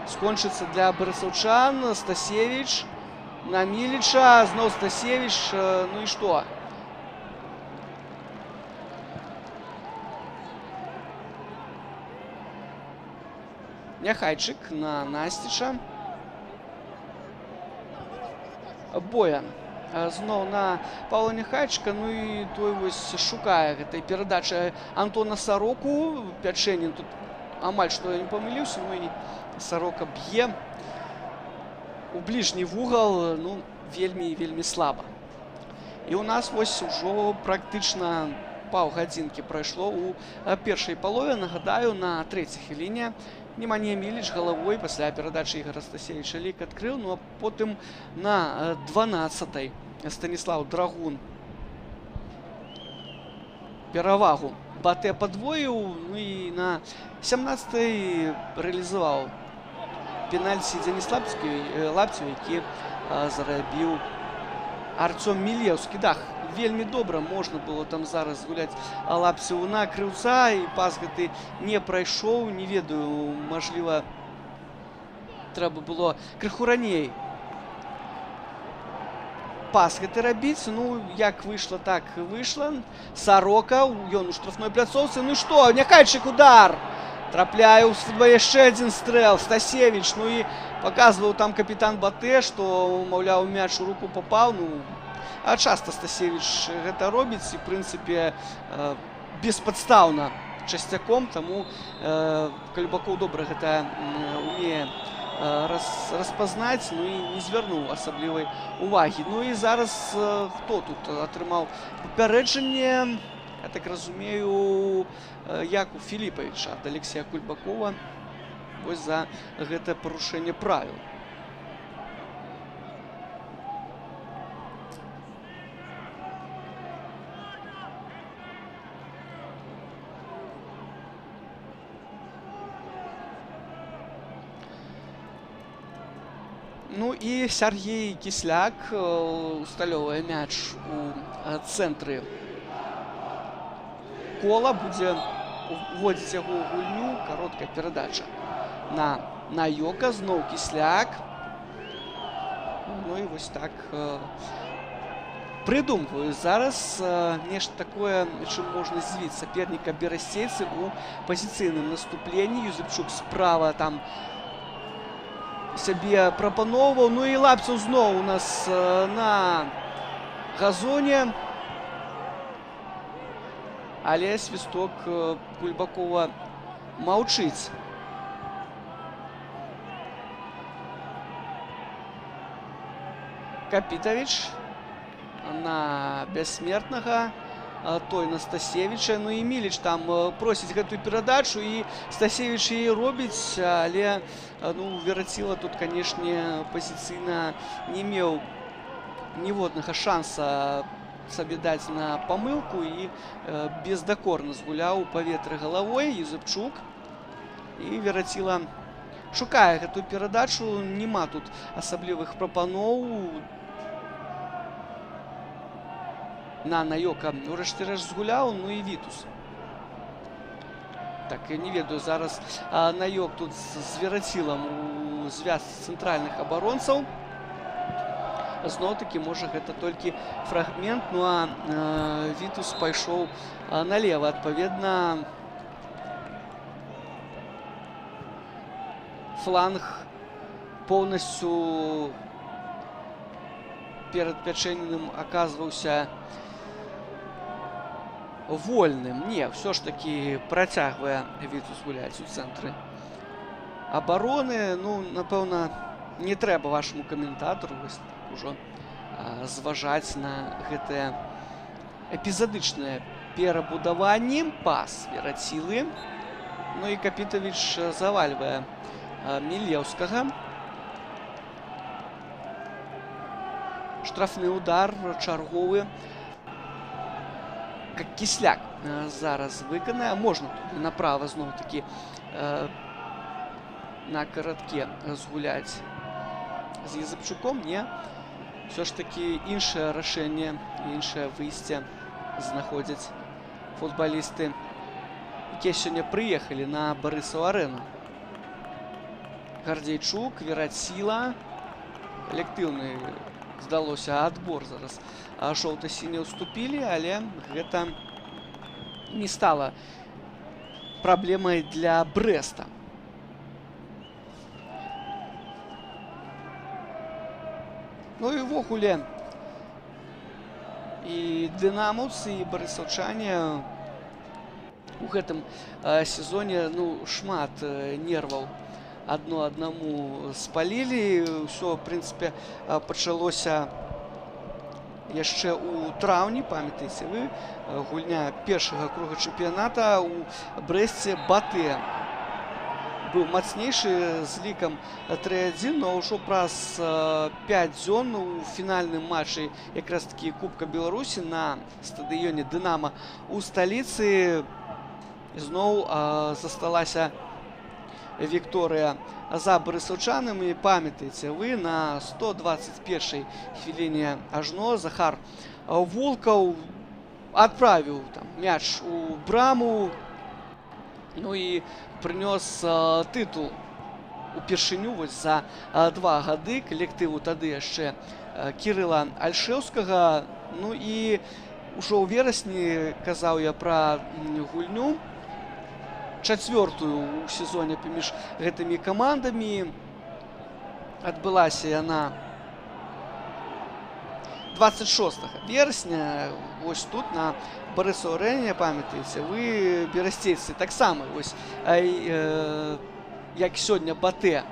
скончыцца для барысаўчан. Стасевіч на Міліча, зноў Стасевіч. Ну і што? Няхайчык на Насціча. Боян зноў на Паўла Няхайчыка. Ну і той вось шукае гэтай перадачы Антона Сароку. Пячэнін тут амаль што не памыліўся. Ну і Сарока б'е у бліжні вугал. Ну, вельмі слаба. І у нас вось ужо практычна паўгадзінкі прайшло у першай палове. Нагадаю, на трэцяй хвіліне Неманія Міліч галавой пасля перадачы Ігора Стасевіча лік адкрыў. Ну а потым на 12-й Станіслаў Драгун перавагу Батэ падвоіў. Ну і на 17-й рэалізаваў пенальці Дзеніс Лапцеў, які зарабіў Арцём Мілеўскі. Да, вельмі добра можна было там зараз гуляць Лапцеву на крыўца, і пас гэты не прайшоў. Не ведаю, мажліва, трэба было крыху раней пас гэты рабіць. Ну, як выйшла, так выйшла. Сарока, ён у штрафной пляцоўцы. Ну і што? Няхайчык удар! Трапляе ў футболе яшчэ адзін стрэл. Стасевіч. Ну і паказваў там капітан Батэ, што, маўляў, мяч у руку папаў. Ну, а часта Стасевіч гэта робіць, і, в прынцыпе, беспадстаўна часцяком. Таму Калюбакоў добра гэта умее распазнаць, ну і не звярнуў асаблівай увагі. Ну і зараз хто тут атрымаў папярэджанне? Я так разумею, Якуб Філіпавіч ад Алексея Кульбакова вось за гэта парушэнне правіл. Ну і Сергей Кісляк усталёўвае мяч у цэнтры кола, будзе уводзіць яго ў гульню. Кароткая перадача на Найока, зноў Кісляк. Ну і вось так прыдумваю зараз нешта такое, чым можна здзівіць саперніка берасцейцы у пазіцыйным наступленні. Юзепчук справа там сябе прапаноўваў. Ну і Лапцев зноў у нас на газоне. Але свісток Кульбакова маўчыць. Капітавіч на бяссмертнага, той на Стасевіча. Ну і Міліч там просіць гэтую перадачу, і Стасевіч яе робіць, але ну, Вераціла тут, канешне, пазіцыйна не меў ніводнага шанса сабе даць на памылку і бездакорна згуляў у паветры галавой. Юзепчук, і Вераціла шукае гэтую перадачу, няма тут асаблівых прапаноў. На Найока урэшце рэшт згуляў. Ну і Вітус. Так, я не ведаю, зараз Найок тут з Верацілам у звязцы цэнтральных абаронцаў. Зноў-такі, можа, гэта толькі фрагмент. Ну а Вітус пайшоў налева. Адпаведна, фланг поўнасцю перад Пячэніным аказваўся вольным. Не, ўсё ж такі працягвае Вітус гуляць у цэнтры абароны. Ну, напэўна, не трэба вашаму каментатару ужо зважаць на гэтыя эпізадычныя перабудаванні. Пас Верацілы. Ну і Капітавіч завальвае Мілеўскага. Штрафны удар чарговы. Как Кісляк зараз выканае. Можна тут направа зноў-такі на каратке згуляць з Юзепчуком. Не. Все ж таки іншае рашэнне, іншае выйсце знаходзяць футбалісты, якія сёння прыехалі на Барысаў-арэну. Гардзейчук, Вераціла. Калектыўны, здалося, адбор зараз. Жоўта-сінія ўступілі, але гэта не стала праблемай для Брэста. Ну і ввогуле і дынамаўцы, і барысаўчане у гэтым сезоне шмат нерваў адно аднаму спалілі. Усё, в прынцыпе, пачалося яшчэ ў траўні, памятаеце вы, гульня першага круга чэмпіяната ў Брэсце. Батэ быў мацнейшы з лікам 3-1, но ўжо праз 5 дзён у фінальным матчы якраз такі Кубка Беларусі на стадыёне Дынама у сталіцы зноў засталася Вікторыя за барысаўчанамі. Памятаеце вы, на 121-й хвіліне ажно Захар Волкаў адправіў мяч у браму, ну і прынёс тытул упершыню за 2 гады калектыву тады яшчэ Кірыла Альшэўскага. Ну і ўжо ў верасні казаў я пра гульню чацвёртую ў сезоне паміж гэтымі камандамі. Адбылася яна 26 верасня вось тут на Барысаў-арэне. Памятаеце вы, берасцейцы таксама вось як сёння Батэ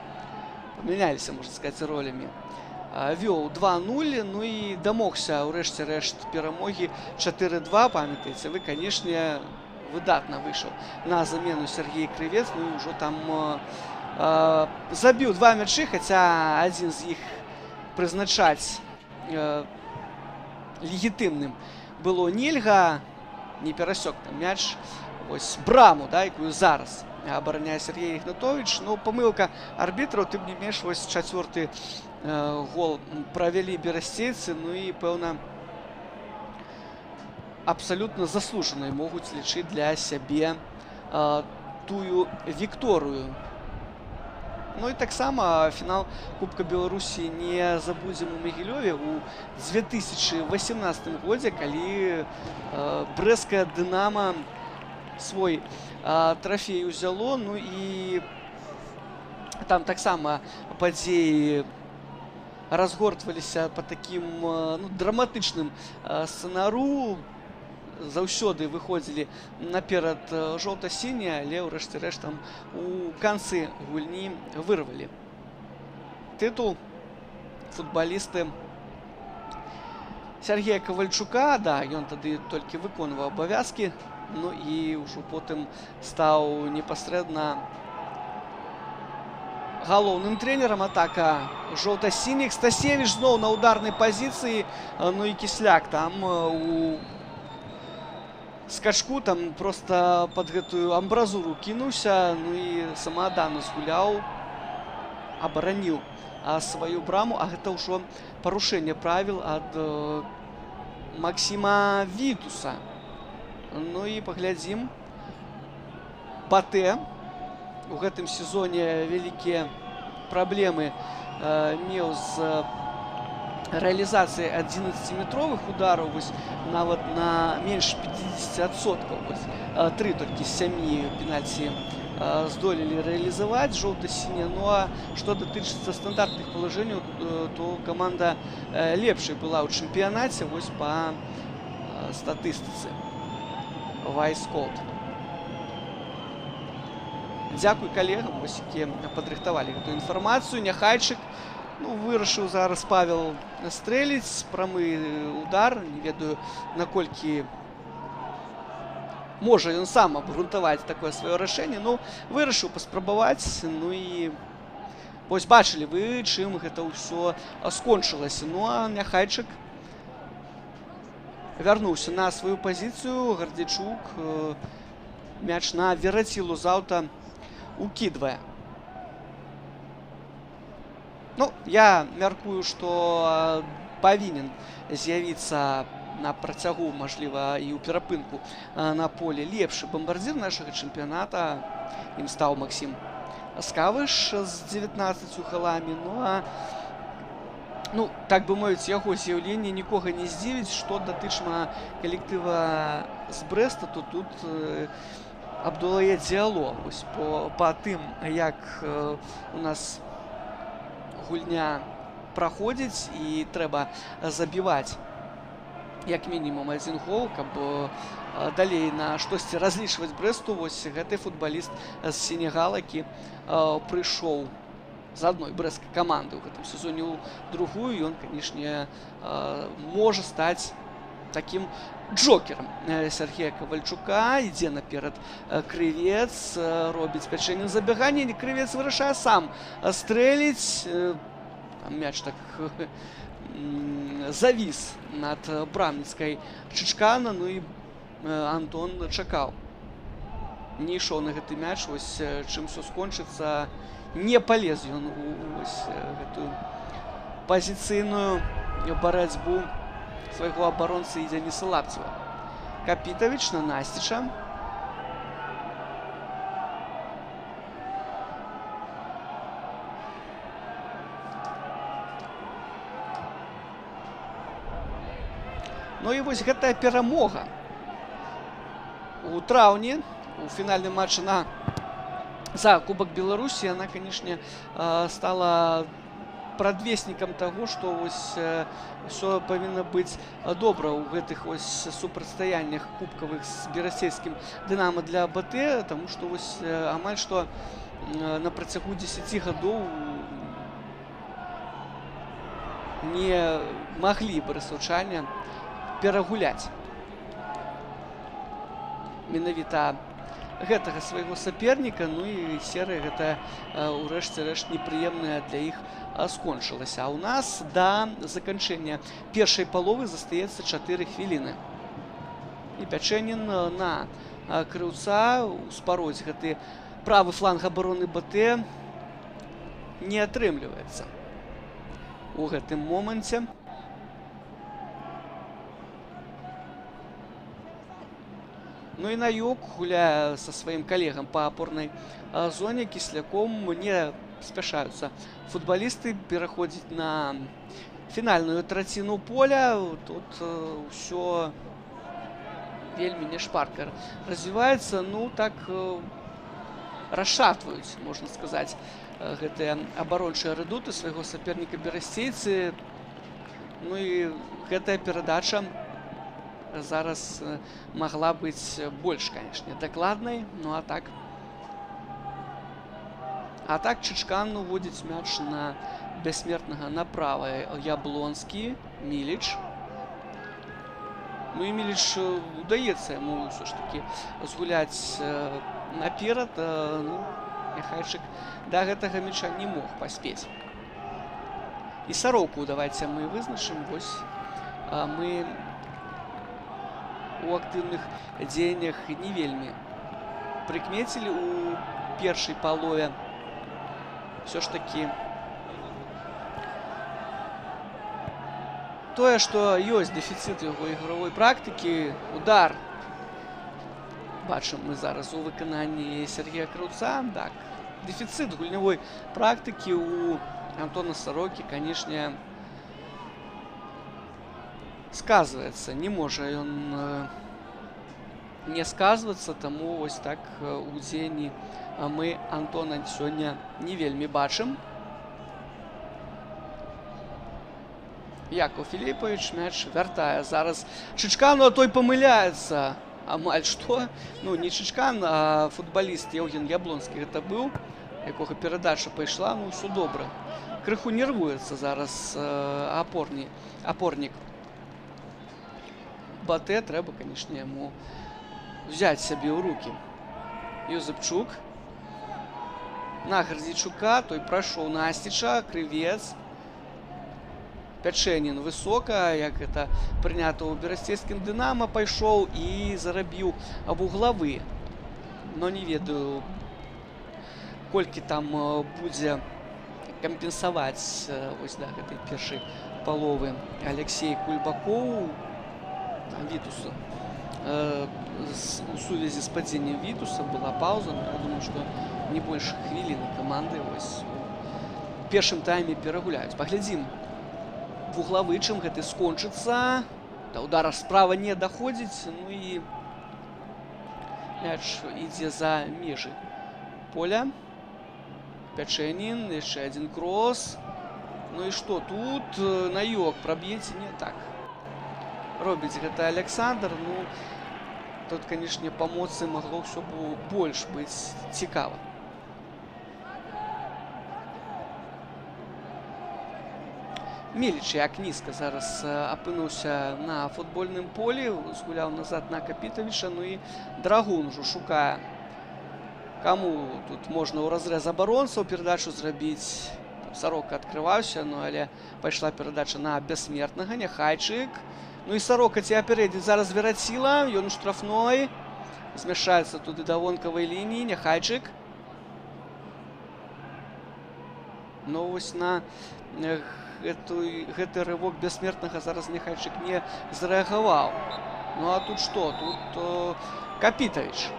памяняліся, можна сказаць, ролямі. Вёў 2-0, ну і дамогся ўрэшце рэшт перамогі 4-2. Памятаеце, вы, канешне, выдатна выйшаў на замену Сергей Крывец, ну і ўжо там забіў 2 мячы, хаця адзін з іх прызначаць легітымным было нельга, не перасёк там мяч, вось браму, да, якую зараз абараняе Сергей Ігнатовіч. Ну, памылка арбітраў, тым не менш, вось 4-ты гол правялі берасцейцы, ну і, пэўна, абсалютна заслужанай могуць лічыць для сябе тую вікторыю. Ну і таксама фінал Кубка Беларусі не забудзем у Магілёве ў 2018 годзе, калі брэсцкае «Дынама» свой трафей узяло. Ну і там таксама падзеі разгортваліся па такім драматычным сцэнару. Заўсёды выходзілі наперад жоўта-сінія, але ўрэшце рэшт там у канцы гульні вырвалі тытул футбалісты Сергея Кавальчука. Да, ён тады толькі выконваў абавязкі, ну і ўжо потым стаў непасрэдна галоўным трэнерам. Атака жоўта-сініх. Стасевіч зноў на ударнай пазіцыі, ну і Кісляк там у скачку там просто под гэтую амбразуру кінуўся, ну і самааддана згуляў, абараніў сваю браму. А гэта ўжо парушэнне правіл ад Максіма Вітуса. Ну і паглядзім. Батэ у гэтым сезоне вялікія праблемы меў з рэалізацыяй 11-метровых удараў, вось нават на менш 50%. 3 толькі з 7 пенальці здолелі рэалізаваць жоўта-сінія. Ну а што датычыцца стандартных палажэнняў, то каманда лепшай была ў чэмпіянаце вось па статыстыцы. Вайсколд. Дзякуй калегам, вось, якія падрыхтавалі гэтую інфармацыю. Няхайчык, ну, вырашыў зараз Павел стрэліць прамы удар. Не ведаю, наколькі можа ён сам абгрунтаваць такое сваё рашэнне. Ну, вырашыў паспрабаваць. Ну і вось бачылі вы, чым гэта ўсё скончылася. Ну а Няхайчык вярнуўся на сваю пазіцыю. Гардзячук мяч на Верацілу заўтра укідвае. Ну, я мяркую, што павінен з'явіцца на працягу, мажліва, і ў перапынку на поле лепшы бамбардзір нашага чэмпіяната. Ім стаў Максім Скавыш з 19 галамі. Ну, а, ну, так бы мовіць, яго з'яўленне нікога не здзівіць. Што датычна калектыва з Брэста, то тут Абдулае Дзіало. Вось па тым, як у нас гульня праходзіць і трэба забіваць як мінімум 1 гол, каб далей на штосьці разлічваць Брэсту. Вось гэты футбаліст з Сенегала, які прыйшоў з адной брэсцкай каманды ў гэтым сезоне ў другую, ён, канешне, можа стаць такім джокерам Сергея Кавальчука. Ідзе наперад Крывец, робіць пячэнне забяганне. Крывец вырашае сам стрэліць. Мяч так завіс над брамніцкай Чычкана. Ну і Антон чакаў. Не ішоў на гэты мяч. Вось чым усё скончыцца. Не палез ён у гэтую пазіцыйную барацьбу свайго абаронцы і Дзяніса Лапцева. Капітавіч на Насціча. Ну і вось гэтая перамога у траўні у фінальным матчы за Кубак Беларусі, яна, канешне, стала прадвеснікам таго, што вось ўсё павінна быць добра ў гэтых вось супрацьстаяннях кубкавых з берасцейскім «Дынама» для БТ, таму што вось амаль што на працягу 10 гадоў не маглі барысаўчане перагуляць менавіта гэтага свайго саперніка. Ну і серыя гэта ўрэшце рэшт непрыемная для іх скончылася. А ў нас да заканчэння першай паловы застаецца 4 хвіліны. І Пячэнін на крыўца спароць гэты правы фланг абароны БТ не атрымліваецца у гэтым моманце. Ну і Наюк, гуляе са сваім калегам па апорнай зоне, Кісляком, не спяшаюцца футбалісты пераходзіць на фінальную траціну поля. Тут ўсё вельмі няшпарка развіваецца. Ну так расшатваюць, можна сказаць, гэтыя абарончыя рэдуты свайго саперніка берасцейцы. Ну і гэтая перадача зараз магла быць больш, канешне, дакладнай. Ну а так Чычкан уводзіць мяч на бяссмертнага направа. Яблонскі, Міліч. Ну і Міліч удаецца яму ўсё ж такі згуляць наперад. Ну, няхайчык да гэтага мяча не мог паспець. І Сароўку давайце мы вызначым. Вось мы у актыўных дзеяннях не вельмі прыкмецілі у першай палове. Все ж таки тое, што ёсць дэфіцыт яго ігравой практыкі. Удар бачым мы зараз у выкананні Сергея Крыўца. Так, дэфіцыт гульнявой практыкі у Антона Сарокі, канешне, сказваецца. Не можа ён не сказвацца, таму вось так у дзеянні мы Антона сёння не вельмі бачым. Яков Філіпавіч мяч вяртае зараз Чычкану, а той памыляецца амаль што. Ну, не Чычкан, а футбаліст Еўген Яблонскі гэта быў, якога перадача пайшла. Ну, ўсё добра. Крыху нервуецца зараз апорнік БТ. Трэба, канешне, яму взяць сябе ў рукі. Юзапчук на Гарзійчука, той прайшоў насціча, Крывец. Пячэнін высока, як гэта прынята ў берасцейскім Дынама, пайшоў і зарабіў аб углавы. Но не ведаю, колькі там будзе кампенсаваць вось да гэтай першай паловы Алексей Кульбакоў. Вітуса. У сувязі з падзеннем Вітуса была пауза. Я думаю, што не больш хвіліны каманды вось у першым тайме перагуляюць. Паглядзім вуглавы, чым гэты скончыцца. Да ўдара справа не даходзіць. Ну і мяч ідзе за межы поля. Пячэнін, яшчэ адзін крос. Ну і што тут? Наюк праб'еце? Не так. Робіць гэта Александр. Ну, тут, канешне, па моцы магло ўсё больш быць цікава. Міліч, як нізка зараз апынуўся на футбольным полі, згуляў назад на Капітавіча. Ну і Драгун ужо шукае, каму тут можна ў разрэз абаронцаў перадачу зрабіць. Сарока адкрываўся, ну але пайшла перадача на бяссмертнага. Няхайчык. Ну і Сарока ці апярэдзіць зараз Вераціла. Ён у штрафной. Змяшаецца туды да вонкавай лініі. Няхайчык. Ну вось на гэты рывок бяссмертнага зараз Няхайчык не зарэагаваў. Ну а тут што? Тут Капітавіч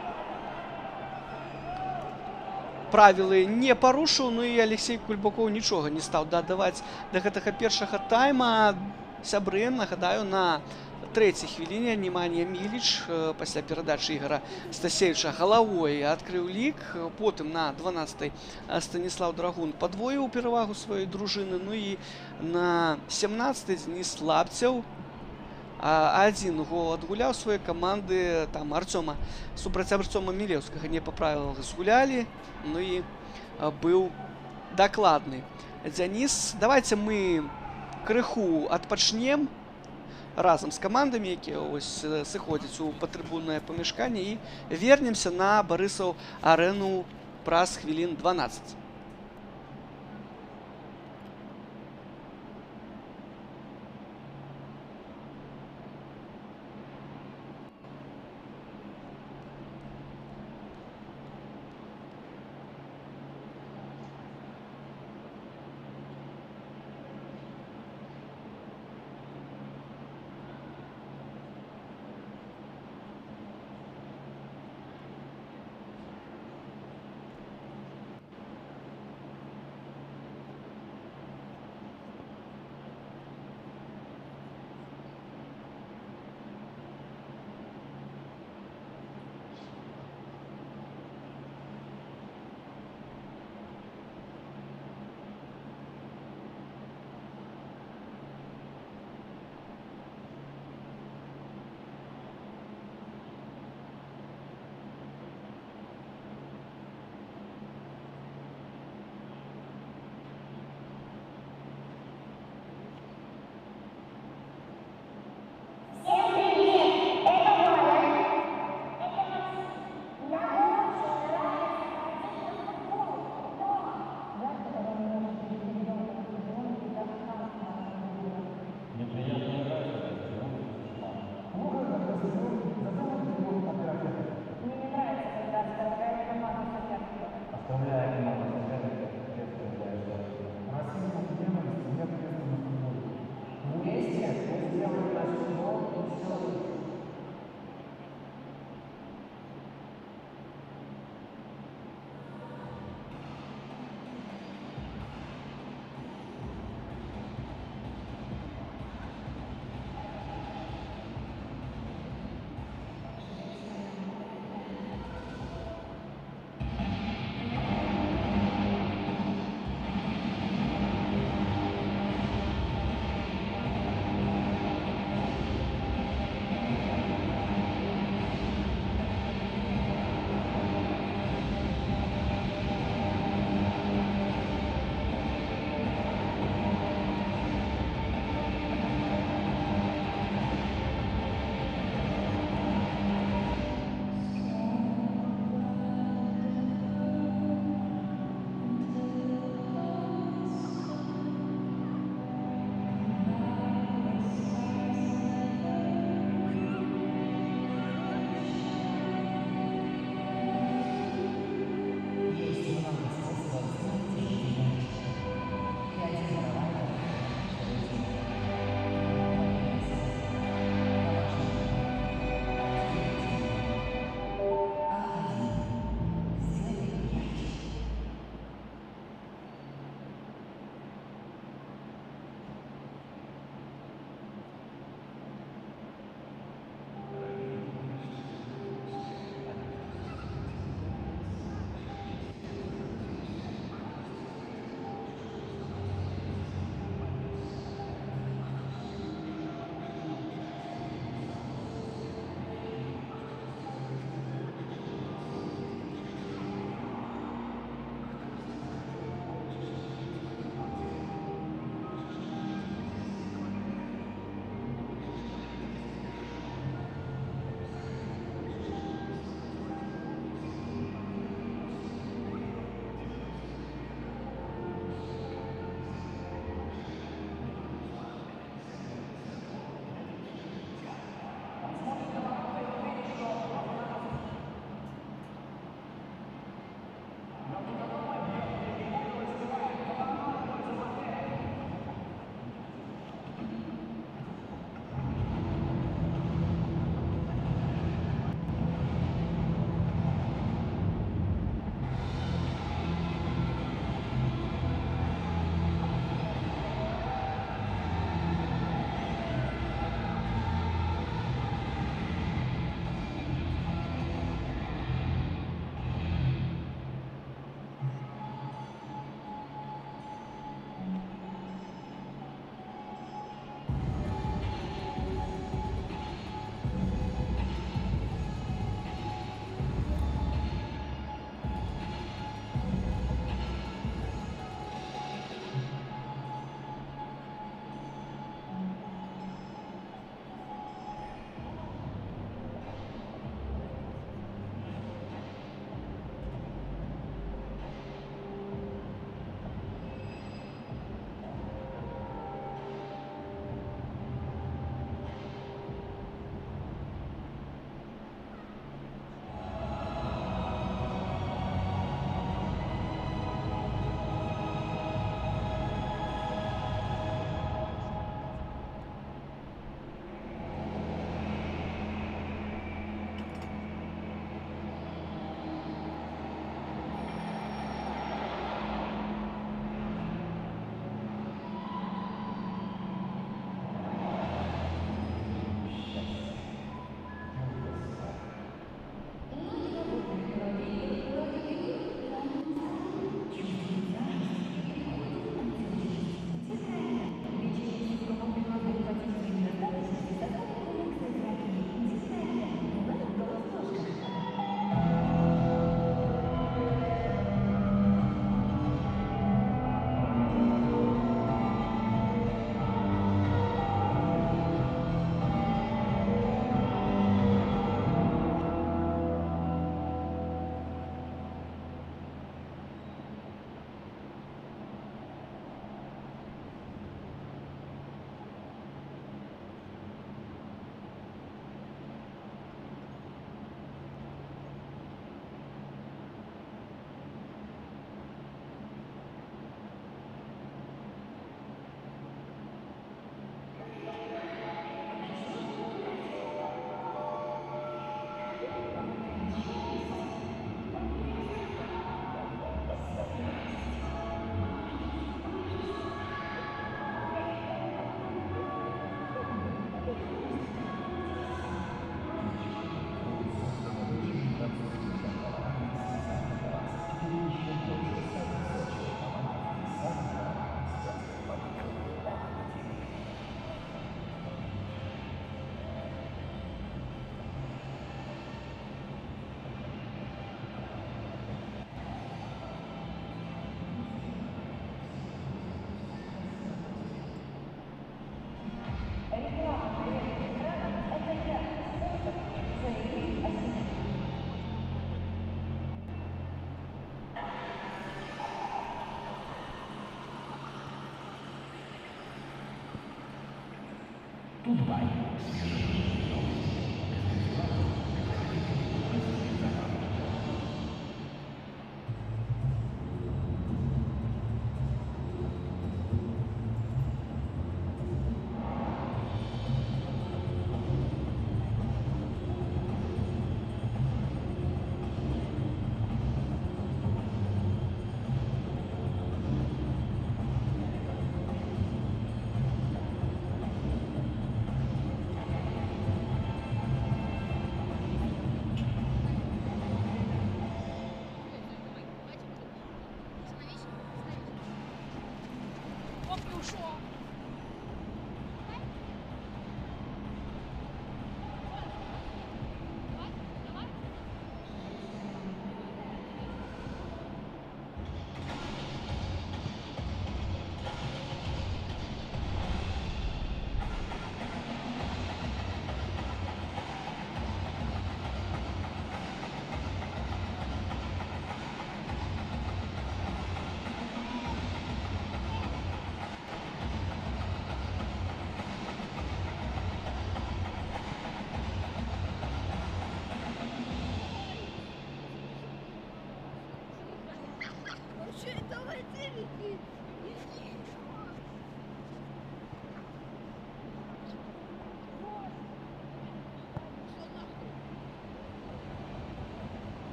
правілы не парушыў. Ну і Алексей Кульбакоў нічога не стаў дадаваць да гэтага першага тайма. Сябры, нагадаю, на трэцяй хвіліне Неманья Міліч пасля перадачы Ігора Стасевіча галавой адкрыў лік. Потым на 12-й Станіслав Драгун падвоіў перавагу сваёй дружыны. Ну і на 17-й Денис Лапцев адзін гол адгуляў сваёй каманды. Там супраць Арцёма Мілеўскага не па правілах згулялі. Ну і быў дакладны Дзяніс. Давайте мы крыху адпачнем разам з камандамі, якія ось сыходзяць у патрыбуннае памяшканне, і вернемся на Барысаў арэну праз хвілін 12.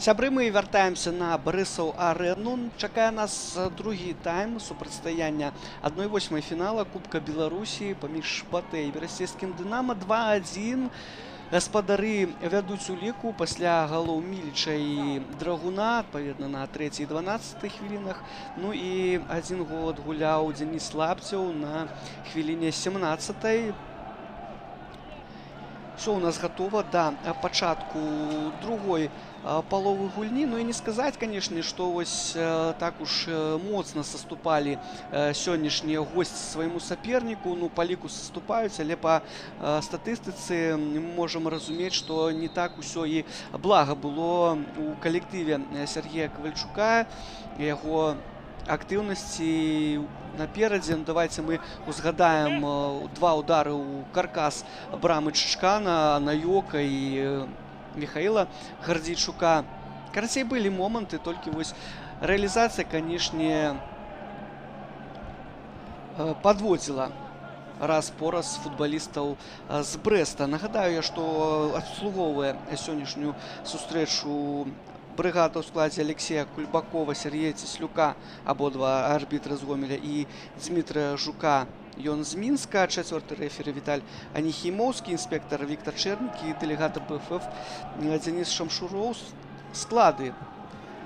Сябры, мы вяртаемся на Барысаў-арэну. Чакае нас другі тайм супрацьстаяння 1/8 фінала Кубка Беларусі паміж Батэ і берасцейскім Дынама. 2-1. Гаспадары вядуць у ліку пасля галоў Міліча і Драгуна, адпаведна на 3 і 12 хвілінах. Ну і адзін гол адгуляў Дзеніс Лапцеў на хвіліне 17-й. Все у нас готово до пачатку другой паловы гульні. Ну і не сказаць, канешне, што вось так уж моцна саступалі сённяшнія госці свайму саперніку. Ну, па ліку саступаюць, але па статыстыцы мы можам разумець, што не так усё і блага было у калектыве Сергея Ковальчука, яго актыўнасці наперадзе. Давайте мы узгадаем два удары ў каркас брамы Чычкана, Наёка і Михаила Гардзейчука. Карацей, былі моманты, толькі вось рэалізацыя, канешне, падводзіла раз-пораз футбалістаў з Брэста. Нагадаю я, што абслугоўвае сённяшнюю сустрэчу брыгада ў складзе Алексея Кульбакова, Сергея Цеслюка, абодва арбітры з Гомеля, і Дмітрыя Жука, ён з Мінска, чацвёрты рэфері Віталь Аніхімоўскі, інспектор Віктор Чэрнік і дэлегат БФФ Дзеніс Шамшуроў. Склады.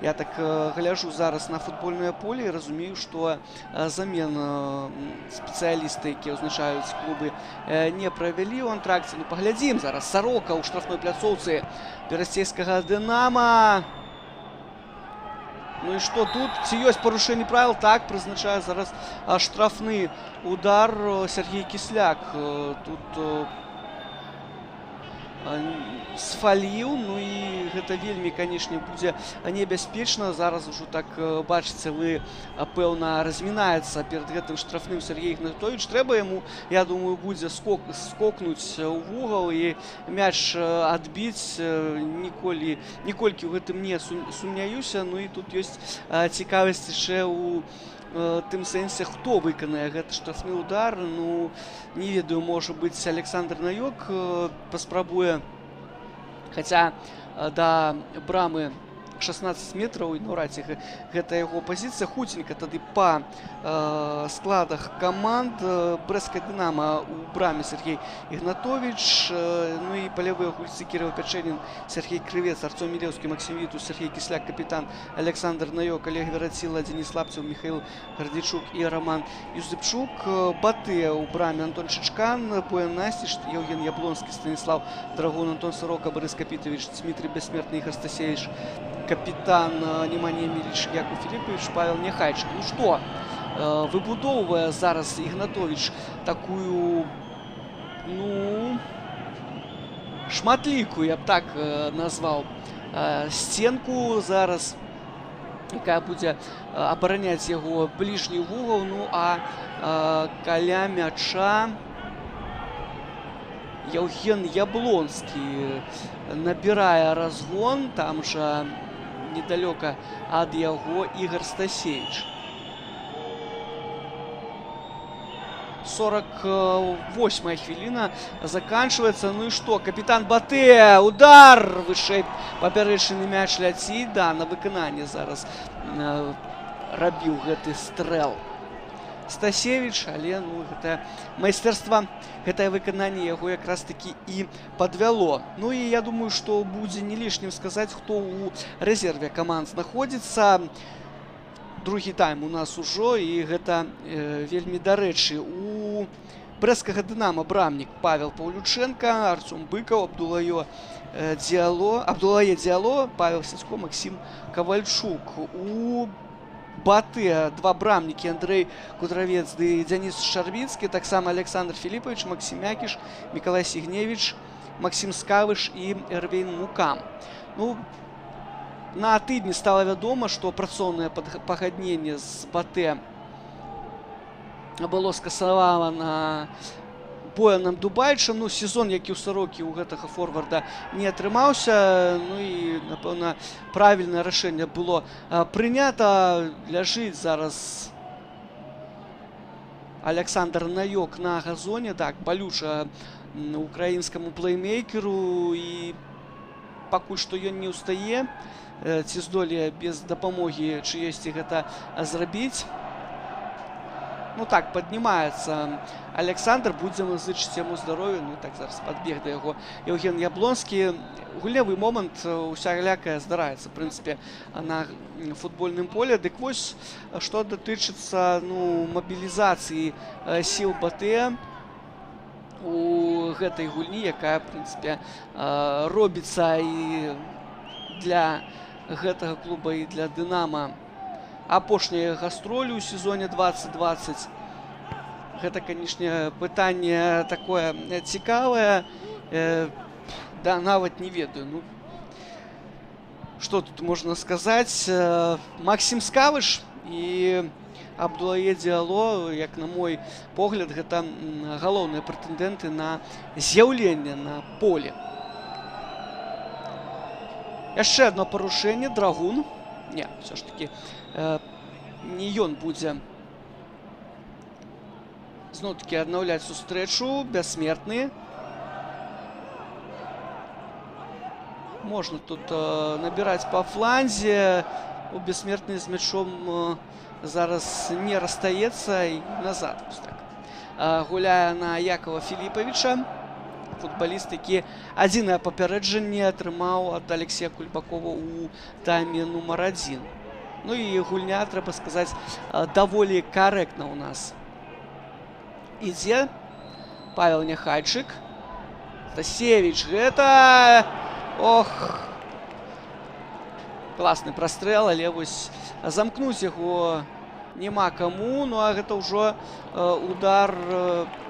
Я так гляжу зараз на футбольнае поле і разумею, што замен спецыялісты, якія ўзначаюць клубы, не правялі ў антракце. Ну, паглядзім зараз. Сарока ў штрафной пляцоўцы берасцейскага Дынама. Ну і што тут? Ці ёсць парушэнне правіл? Так, прызначае зараз штрафны удар Сергей Кісляк. Тут сфаліў. Ну і гэта вельмі, канешне, будзе небяспечна. Зараз ужо, так бачыце вы, пэўна, размінаецца перад гэтым штрафным Сергей Ігнатовіч. Трэба яму, я думаю, будзе скокнуць у вугал і мяч адбіць. Ніколькі ў гэтым не сумняюся. Ну і тут ёсць цікавасць яшчэ ў тым сэнсе, хто выканае гэты штрафны удар. Ну, не ведаю, можа быць, Александр Наёк паспрабуе, хаця да брамы 16 метраў, і наўрад ці гэта яго пазіцыя. Хуценька тады па складах каманд. Брэсцкая Дынама у браме Сергей Ігнатовіч. Ну і палявыя гульцы Кірыва Пячэнін, Сергей Крывец, Арцём Мілеўскі, Максім Вітус, Сергей Кісляк, капітан Александр Наёк, Олег Вераціла, Дзеніс Лапцеў, Михаил Гардзейчук і Роман Юзыпчук. Батэ у браме Антон Чычкан, Боян Насціч, Евген Яблонскі, Станіслав Драгун, Антон Сорока, Борис Капітович, Дмитрий Бессмертный, Игорь Стасевич, капітан Неманія Міліч, Яков Філіппович, Павел Няхайчык. Ну што, выбудоўвае зараз Ігнатовіч такую, ну, шматлікую, я б так назваў, сценку зараз, якая будзе абараняць яго бліжні вугал. Ну а каля мяча Евген Яблонскі набірае разгон, там жа недалёка ад яго Ігор Стасевич. 48-я хвіліна заканчивается. Ну і што, капітан Батэ, удар вышэй папярэчны мяч ляціць. Да, на выкананне зараз рабіў гэты стрэл Стасевич, але ну, гэта майстэрства, гэтае выкананне яго якраз такі і падвяло. Ну і я думаю, што будзе не лішнім сказаць, хто ў рэзерве каманд знаходзіцца. Другі тайм у нас ужо, і гэта вельмі дарэчы. У брэсцкага Дынама брамнік Павел Паўлючэнка, Арцём Быкаў, Абдулае Дзяло, Павел Сяцько, Максім Ковальчук. У Батэ два брамнікі Андрэй Кудравец ды Дзяніс Шарвіцкі, таксама Александр Філіппович, Максім Мякіш, Мікалай Сігневіч, Максім Скавыш і Эрвейн Мукам. Ну, на тыдні стала вядома, што працоўнае пагадненне з Батэ было скасавана на Боянам Дубайчам. Ну, сезон, які ў Сарокі у гэтага форварда не атрымаўся. Ну і, напэўна, правільнае рашэнне было прынята. Ляжыць зараз Александр Наёк на газоне. Так, балюча украінскаму плеймейкеру. І пакуль што ён не ўстае, ці здолее без дапамогі чыесьці гэта зрабіць. Ну так, паднімаецца Александр, будзем зычыць яму здароўя. Ну так, зараз падбег да яго Евген Яблонскі. Гулявы момант усялякае здараецца, в прынцыпе, на футбольным поле. Дык вось, што датычыцца мабілізацыі сіл БТ у гэтай гульні, якая, в прынцыпе, робіцца і для гэтага клуба, і для Дынама. Апошняя гастролі ў сезоне 2020. Гэта, канешне, пытанне такое цікавае. Да, нават не ведаю. Што тут можна сказаць? Максим Скавыш і Абдулае Діало, як на мой погляд, гэта галоўныя прэтэндэнты на з'яўленне на поле. Яшчэ одно парушэнне. Драгун. Не, все ж таки не ён будзе зноў-таки аднаўляць сустрэчу. Бяссмертны. Можна тут набіраць па фланзе. У Бяссмертны з мячом зараз не расстаецца і назад. Гуляе на Якова Філіпавіча. Футболіст, які адзінае папярэджанне атрымаў ад Алексея Кульбакова ў тайме нумар 1. Ну і гульня, трэба сказаць, даволі карэктна ў нас ідзе. Павел Няхайчык. Стасевіч, гэта... Ох! Класны прастрэл, але вось замкнуць яго няма каму. Ну а гэта ўжо удар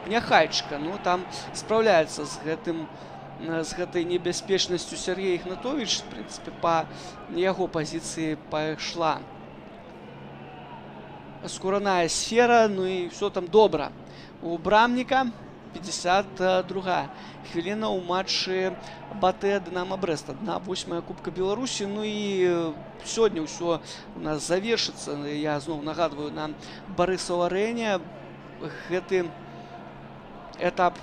Няхайчыка. Ну там спраўляецца з гэтай небяспечнасцю Сергей Ігнатович. В прынцыпе, па яго пазіцыі пайшла скураная сфера. Ну і все там добра. У Брамніка 52-я хвіліна ў матчы БТ Дынама Брэст. 1/8 Кубка Беларусі. Ну і сёння ўсё у нас завершыцца. Я зноў нагадваю, на Барысаў-арэне гэты этап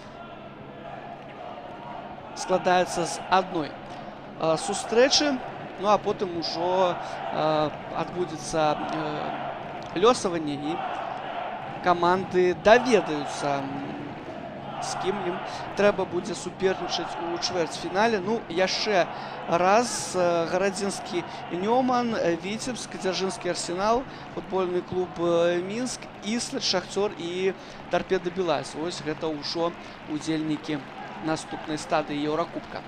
складаецца з адной сустрэчы. Ну а потым ужо адбудзецца лёсаванне і каманды даведаюцца, з кім ім трэба будзе супернічаць у чвэрцьфінале. Ну, яшчэ раз Гарадзінскі Нёман, Віцебск, Дзяржынскі Арсенал, футбольны клуб Мінск, Іслет, Шахцёр і Тарпеда Беларусь. Вось гэта ўжо удзельнікі наступнай стадыі Еўракубка.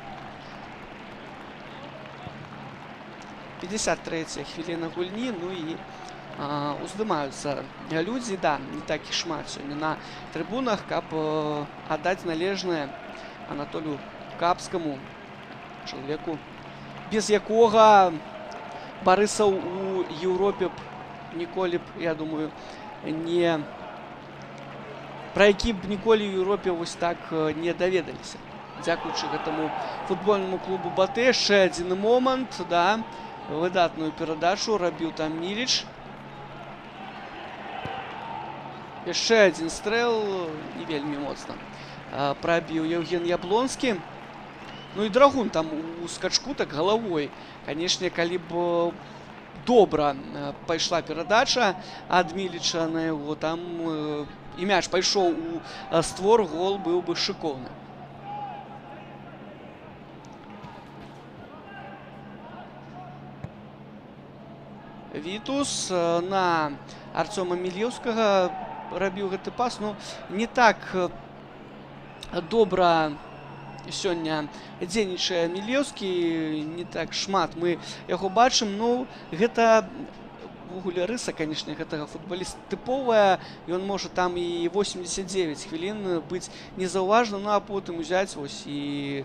53-я хвіліна гульні. Ну і уздымаюцца людзі. Да, не так і шмат сёння на трыбунах, каб аддаць належнае Анатолію Капскаму, чалавеку, без якога Барысаў у Еўропе ніколі б, я думаю, не... Пра які б ніколі ў Еўропе вось так не даведаліся. Дзякуючы гэтаму футбольнаму клубу БТ. Яшчэ адзін момант, да, выдатную перадачу рабіў там Міліч. Яшчэ адзін стрэл, не вельмі моцна прабіў Евген Яблонскі. Ну і Драгун там у скачку так галавой. Канешне, калі б добра пайшла перадача ад Міліча на яго, там і мяч пайшоў у створ, гол быў бы шыкоўны. Вітус на Арцёма Мілеўскага рабіў гэты пас. Ну, не так добра сёння дзейнічае Мілеўскі, не так шмат мы яго бачым. Ну, гэта ввогуле рыса, канешне, гэтага футболіста тыповая. Ён можа там і 89 хвілін быць незаўважным, ну а потым узяць вось і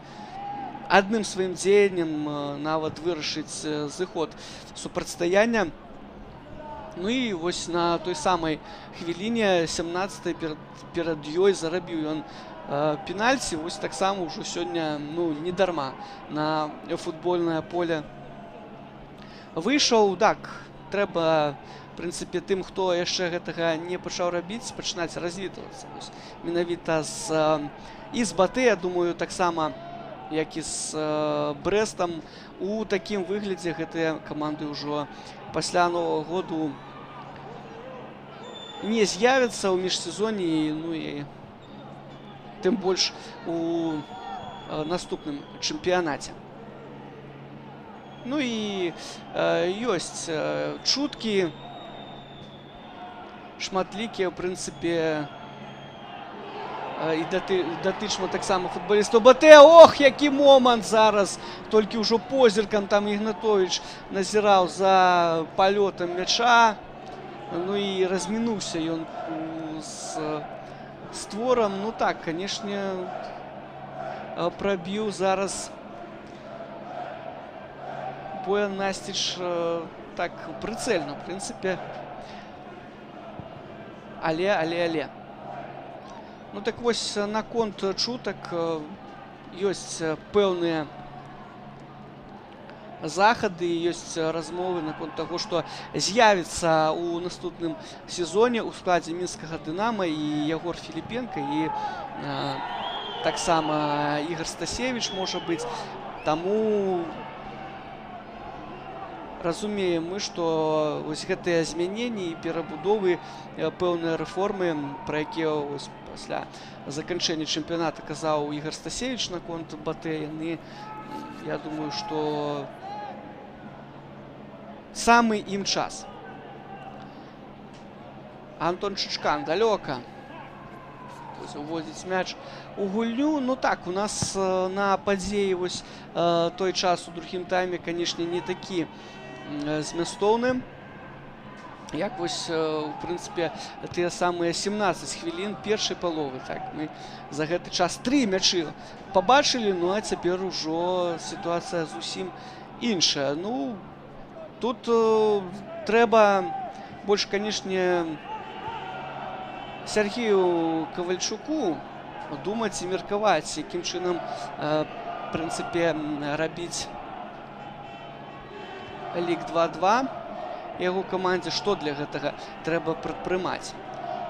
адным сваім дзеяннем нават вырашыць зыход супрацьстаяння. Ну і вось на той самай хвіліне 17-й перад ёй зарабіў ён пенальці. Вось таксама ўжо сёння, ну, не дарма на футбольнае поле выйшаў. Так, трэба, в прынцыпе, тым, хто яшчэ гэтага не пачаў рабіць, пачынаць развітвацца. Менавіта і з БТ, я думаю, таксама як і з Брэстам. У такім выглядзе гэтыя каманды ўжо пасля Новага году не з'явяцца ў міжсезоне, ну і тым больш у наступным чэмпіянаце. Ну і ёсць чуткі шматлікія, ў прынцыпе, і датычна таксама футбалістаў БТ. Ох, які момант зараз! Толькі ўжо позіркам там Ігнатовіч назіраў за палётам мяча. Ну і размінуўся ён з створам. Ну так, канешне, прабіў зараз Боян Насціч так прыцэльна, в прынцыпе. Але. Ну так вось, наконт чутак ёсць пэўныя захады, ёсць размовы наконт таго, што з'явіцца ў наступным сезоне ў складзе мінскага Дынама і Ягор Філіпенка, і таксама Ігор Стасевіч можа быць. Таму разумеем мы, што вось гэтыя змяненні і перабудовы, пэўныя рэформы, пра якія вось пасля заканчэння чэмпіяната казаў Ігор Стасевіч наконт БТ, яны, я думаю, што самы ім час. Антон Чычкан далёка уводзіць мяч у гульню. Ну так, у нас на падзеі вось той час у другім тайме, канешне, не такі змястоўны, як вось, у прынцыпе, тыя самыя 17 хвілін першай паловы. Так, мы за гэты час 3 мячы пабачылі, ну а цяпер ужо сітуацыя зусім іншая. Ну, тут трэба больш, канешне, Сергею Кавальчуку думаць і меркаваць, якім чынам, в прынцыпе, рабіць лік 2-2 яго камандзе. Што для гэтага трэба прадпрымаць?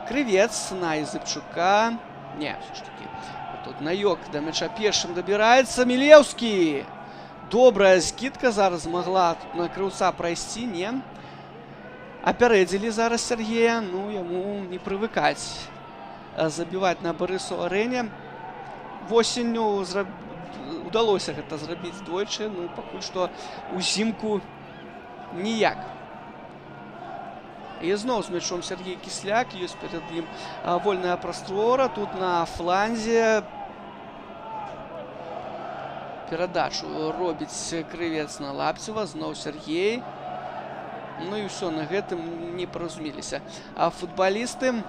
Крывец на Языпчука. Не, все ж таки. Тут Наёк да мяча першым дабіраецца. Мілеўскі. Добрая скидка зараз магла тут на Крыўца прайсці. Не. Апярэдзілі зараз Сергея. Ну, яму не прывыкаць забіваць на Барысу-арэне. Восенню удалося гэта зрабіць двойчы. Ну, пакуль што узімку ніяк. І зноў з мячом Сергей Кісляк. Ёсць перад ім вольная прастора. Тут на фланзе перадачу робіць Крывец на Лапцева. Зноў Сергей. Ну і ўсё, на гэтым не паразумеліся. А футбалісты,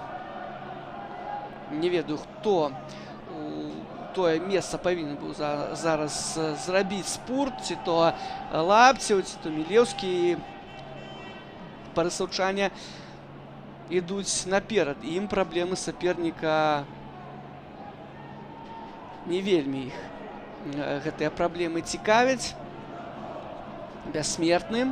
не ведаю, хто тое месца павінен быў зараз зрабіць спорт, ці то Лапцеў, ці то Мілеўскі. Барысаўчане ідуць наперад. Ім праблемы саперніка не вельмі іх. Гэтыя праблемы цікавяць. Бяссмертны.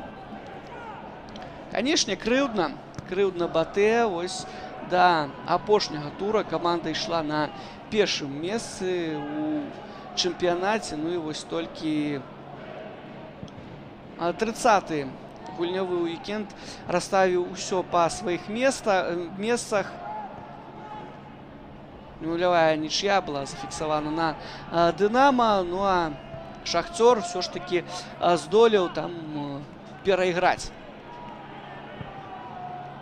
Канешне, крыўдна. Крыўдна БТ. Вось да апошняга тура каманда ішла на першым месцы ў чэмпіянаце. Ну і вось толькі 30-й гульнявы уікенд расставіў усё па сваіх месцах. Нулявая нічыя была зафіксавана на Дынама. Ну а Шахцёр ўсё ж такі здолеў там перайграць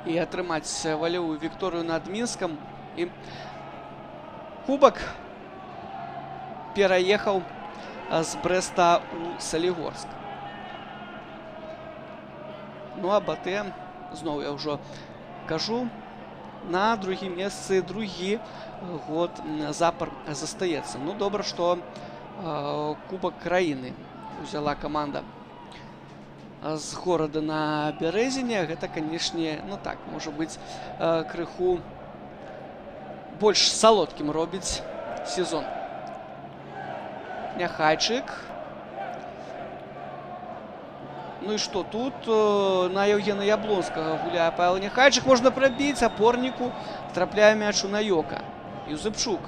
і атрымаць валявую вікторыю над Мінскам. І кубак пераехаў з Брэста ў Салігорск. Ну а БТ, зноў я ўжо кажу, на другім месцы другі год запар застаецца. Ну, добра, што кубак краіны узяла каманда з горада на Бярэзіне. Гэта, канешне, ну так, можа быць, крыху больш салодкім робіць сезон. Няхайчык. Ну і што тут? На Еўгена Яблонскага гуляе Павел Няхайчык. Можна прабіць апорніку. Трапляе мяч у Наёка. Юзыпчук.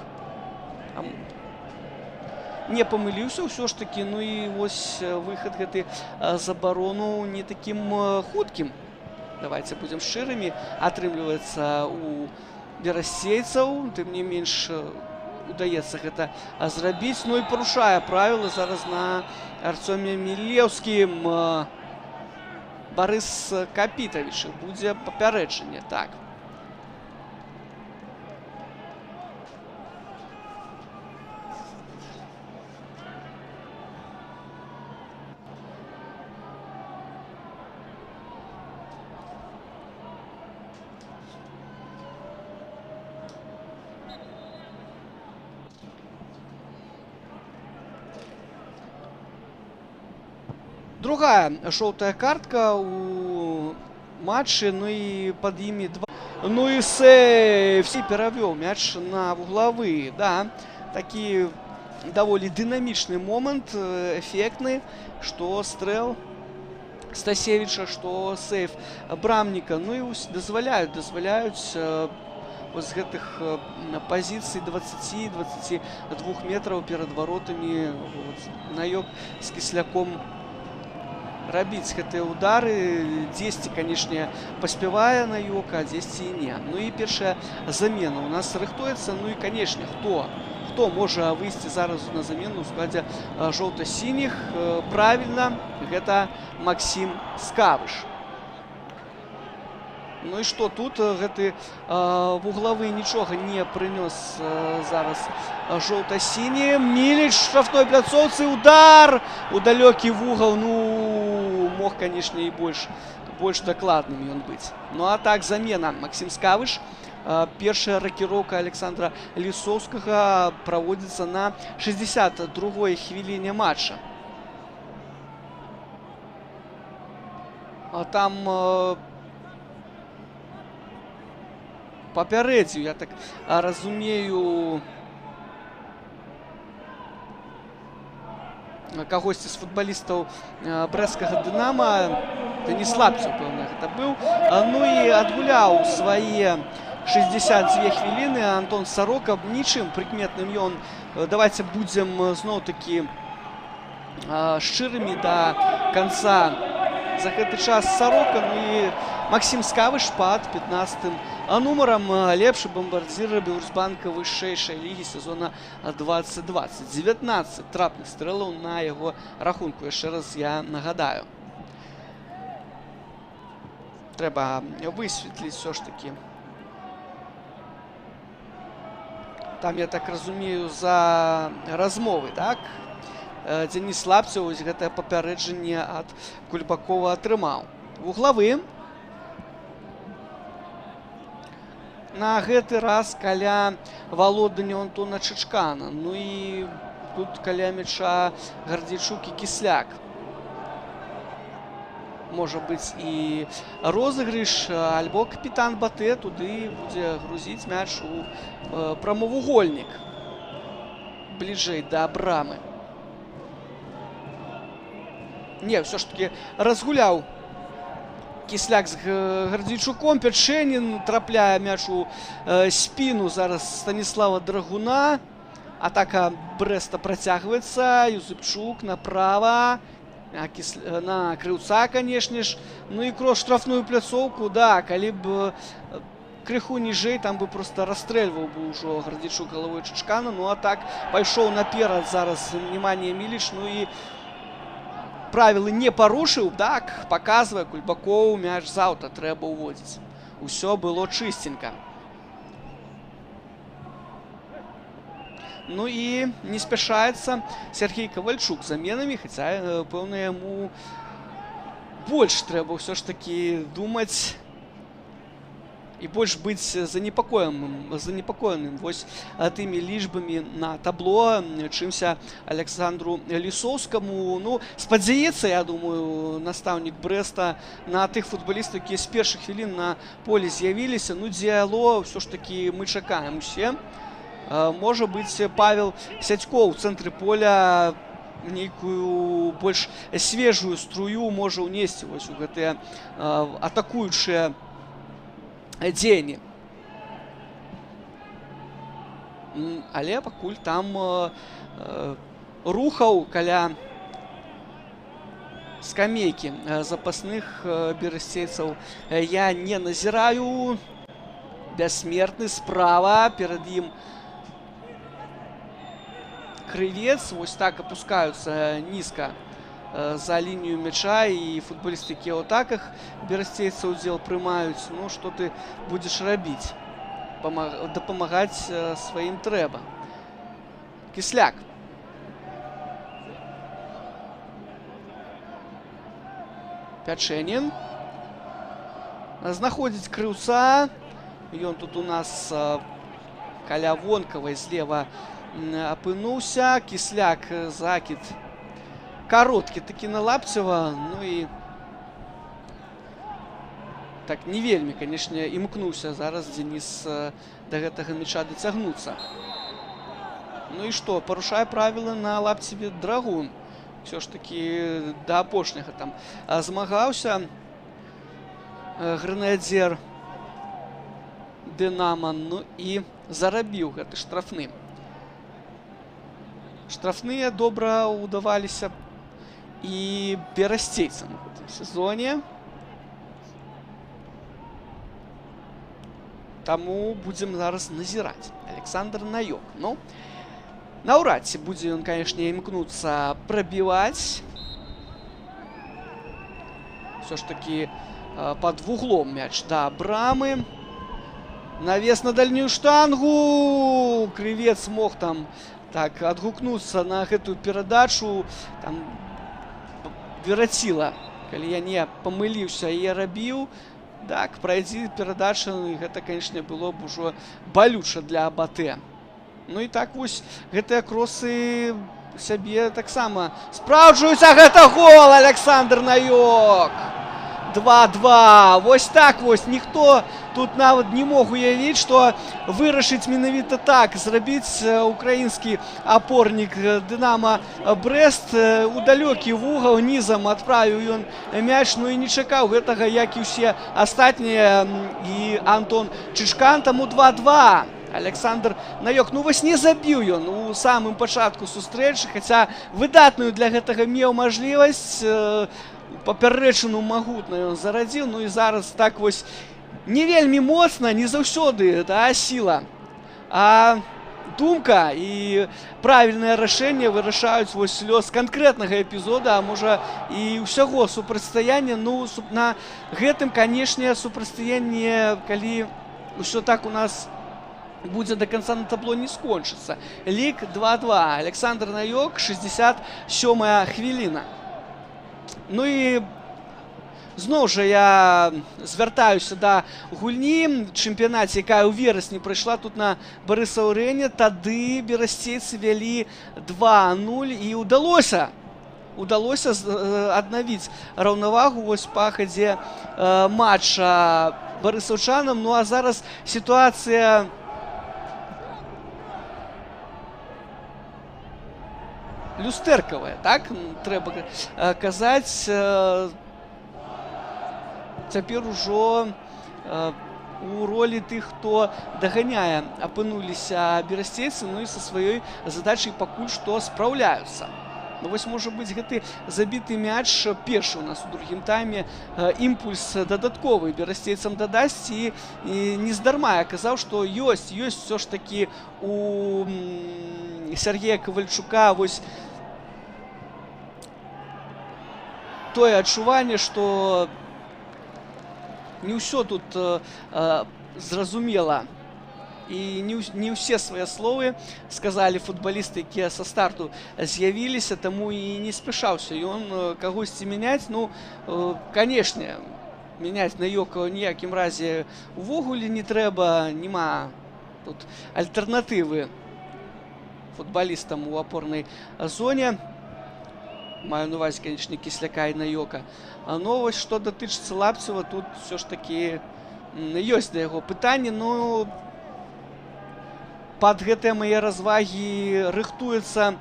не памыліўся ўсё ж такі. Ну і вось выхад гэты з абарону не такім хуткім. Давайте будем шчырымі. Атрымліваецца у берасцейцаў, тым не менш удаецца гэта зрабіць. Ну і парушае правілы зараз на Артёме Мілеўскім Барыс Капітавіч. Будзе папярэджанне, так. Другая жоўтая картка у матчы, ну і пад імі два. Ну і сейф перавёў мяч на вуглавы, да. Такі даволі дынамічны момант, эфектны, што стрэл Стасевіча, што сейф брамніка. Ну і дазваляюць з гэтых пазіцый 20-22 метраў перад варотамі Наёк з Кісляком рабіць гэтыя ўдары. Дзесьці, канешне, паспявае Наёк, а дзесьці і не. Ну і першая замена у нас рыхтуецца. Ну і, канешне, хто можа выйсці зараз на замену ў складзе жоўта-сініх? Правільна, гэта Максім Скавыш. Ну і што тут? Гэты вуглавы нічога не прынёс зараз жоўта-сіні. Міліч в штрафной пляцоўцы. Удар у далёкі вугал. Ну, мог, канешне, і больш дакладным ён быць. Ну а так, замена. Максім Скавыш. Першая ракіроўка Александра Лісоўскага праводзіцца на 62-й хвіліне матча. Там папярэдзіў, я так разумею, кагосьці з футбалістаў брэсцкага «Дынама». Денис Лапцев, пэўна, гэта быў. Ну і адгуляў свае 62 хвіліны Антон Сорока. Нічым прыкметным ён. Давайте будзем зноў-такі шчырымі да канца за гэты час Сорока. Ну і Максім Скавыш пад 15-м нумарам. Лепшы бамбардзір Беларусьбанка вышэйшай лігі сезона 2020. 19 трапных стрэлаў на яго рахунку. Яшчэ раз я нагадаю. Трэба высветліць ўсё ж такі. Там, я так разумею, за размовы, так? Денис Лапцев вось гэтае папярэджанне ад Кульбакова атрымаў. Вуглавы. На гэты раз каля валодання Антона Чычкана. Ну і тут каля мяча Гардзейчук і Кісляк. Можа быць і розыгрыш, альбо капітан Батэ туды будзе грузіць мяч у прамавугольнік. Бліжэй да брамы. Не, ўсё ж такі разгуляў Кісляк з Гардзейчуком. Пячэнін трапляе мяч у спіну зараз Станіслава Драгуна. Атака Брэста працягваецца. Юзыпчук направа. На Крыўца, канешне ж. Ну і крос штрафную пляцоўку. Да, калі б крыху ніжэй, там бы проста расстрэльваў бы ўжо Гардзейчук галавой Чычкана. Ну а так пайшоў наперад зараз Неманія Міліч. Ну і правілы не парушыў. Так, паказвае Кульбакоў, мяч заўтра трэба ўводзіць. Усё было чыстенька. Ну і не спяшаецца Сергей Кавальчук з заменамі, хаця, пэўна, яму больш трэба ўсё ж такі думаць і больш быць занепакоеным вось тымі лічбамі на табло, чымся Александру Лісоўскаму. Ну, спадзяецца, я думаю, настаўнік Брэста на тых футбалістаў, якія з першых хвілін на полі з'явіліся. Ну, Дзіяло ўсё ж такі мы чакаем усе. Можа быць, Павел Сядько ў цэнтры поля нейкую больш свежую струю можа ўнесці вось у гэтыя атакуючыя дзеянні. Але пакуль там рухаў каля скамейкі запасных берасцейцаў я не назіраю. Бяссмертны справа, перад ім Крывец. Вось так опускаюцца нізка за лінію мяча, і футболісты, якія ў атаках берасцейцаў удзел прымаюць. Ну, што ты будзеш рабіць? Дапамагаць сваім трэба. Кісляк. Пячэнін. Знаходзіць Крыўца. Ён тут у нас каля вонкавай злева апынуўся. Кісляк, закід кароткі такі на Лапцева. Ну і так не вельмі, канешне, імкнуўся зараз Денис да гэтага мяча дацягнуцца. Ну і што, парушае правілы на Лапцеве Драгун. Все ж таки да апошняга там змагаўся грэнадзер Дынама. Ну і зарабіў гэты штрафны. Штрафныя добра ўдаваліся і берасцейцам у гэтым сезоне. Таму будзем зараз назіраць. Александр Наёк. Ну, наўрад ці будзе ён, канешне, імкнуцца прабіваць. Все ж таки пад вуглом мяч да брамы. Навес на дальнюю штангу. Крывец мог там так адгукнуцца на гэтую перадачу. Там Вераціла, калі я не памыліўся, я рабіў. Так, прайдзі перадача, гэта, канешне, было б ужо балюча для АБТ. Ну і так вось гэтыя кросы сябе таксама спраўджваюць, а гэта гол! Александр Наёк! 2-2. Вось так вось. Ніхто тут нават не мог уявіць, што вырашыць менавіта так зрабіць украінскі апорнік Дынама Брэст. У далёкі вугал нізам адправіў ён мяч, ну і не чакаў гэтага, як і ўсе астатнія, і Антон Чычкан. Таму 2-2. Александр Наёк, ну вось не забіў ён у самым пачатку сустрэчы, хаця выдатную для гэтага меў мажлівасць. Папярэчыну магутна ён зарадзіў. Ну і зараз так вось не вельмі моцна, не заўсёды сіла, а думка і правільнае рашэнне вырашаюць вось лёс канкрэтнага эпізода, а можа і ўсяго супрацьстаяння. Ну, на гэтым, канешне, супрацьстаянне, калі ўсё так у нас будзе до конца на табло, не скончыцца. Лік 2-2. Александр Наёк, 67-я хвіліна. Ну і зноў жа я звяртаюся да гульні чэмпіянаце, якая ў верасні прайшла тут на Барысаўрэне. Тады берасцейцы вялі 2-0 і ўдалося аднавіць раўнавагу вось па хадзе матча барысаўчанам. Ну а зараз сітуацыя люстэркавая, так трэба казаць. Цяпер ужо у ролі тых, хто даганяе, апынуліся берасцейцы, ну і са сваёй задачай пакуль што спраўляюцца. Ну вось, можа быць, гэты забіты мяч першы у нас у другім тайме імпульс дадатковы берасцейцам дадасць, і нездарма я казаў, што ёсць ўсё ж такі у Сергея Ковальчука вось тое адчуванне, што не ўсё тут зразумела, і не ўсе свае словы сказалі футбалісты, якія са старту з'явіліся, таму і не спяшаўся ён кагосьці мяняць. Ну, канешне, мяняць Наёка ніякім разе увогуле не трэба, няма тут альтэрнатывы футбалістам у апорнай зоне. Маю на увазе, канешне, Кісляка і Наёка. Но вось што датычыцца Лапцева, тут все ж такі ёсць да яго пытанне. Ну, пад гэтыя мае развагі рыхтуецца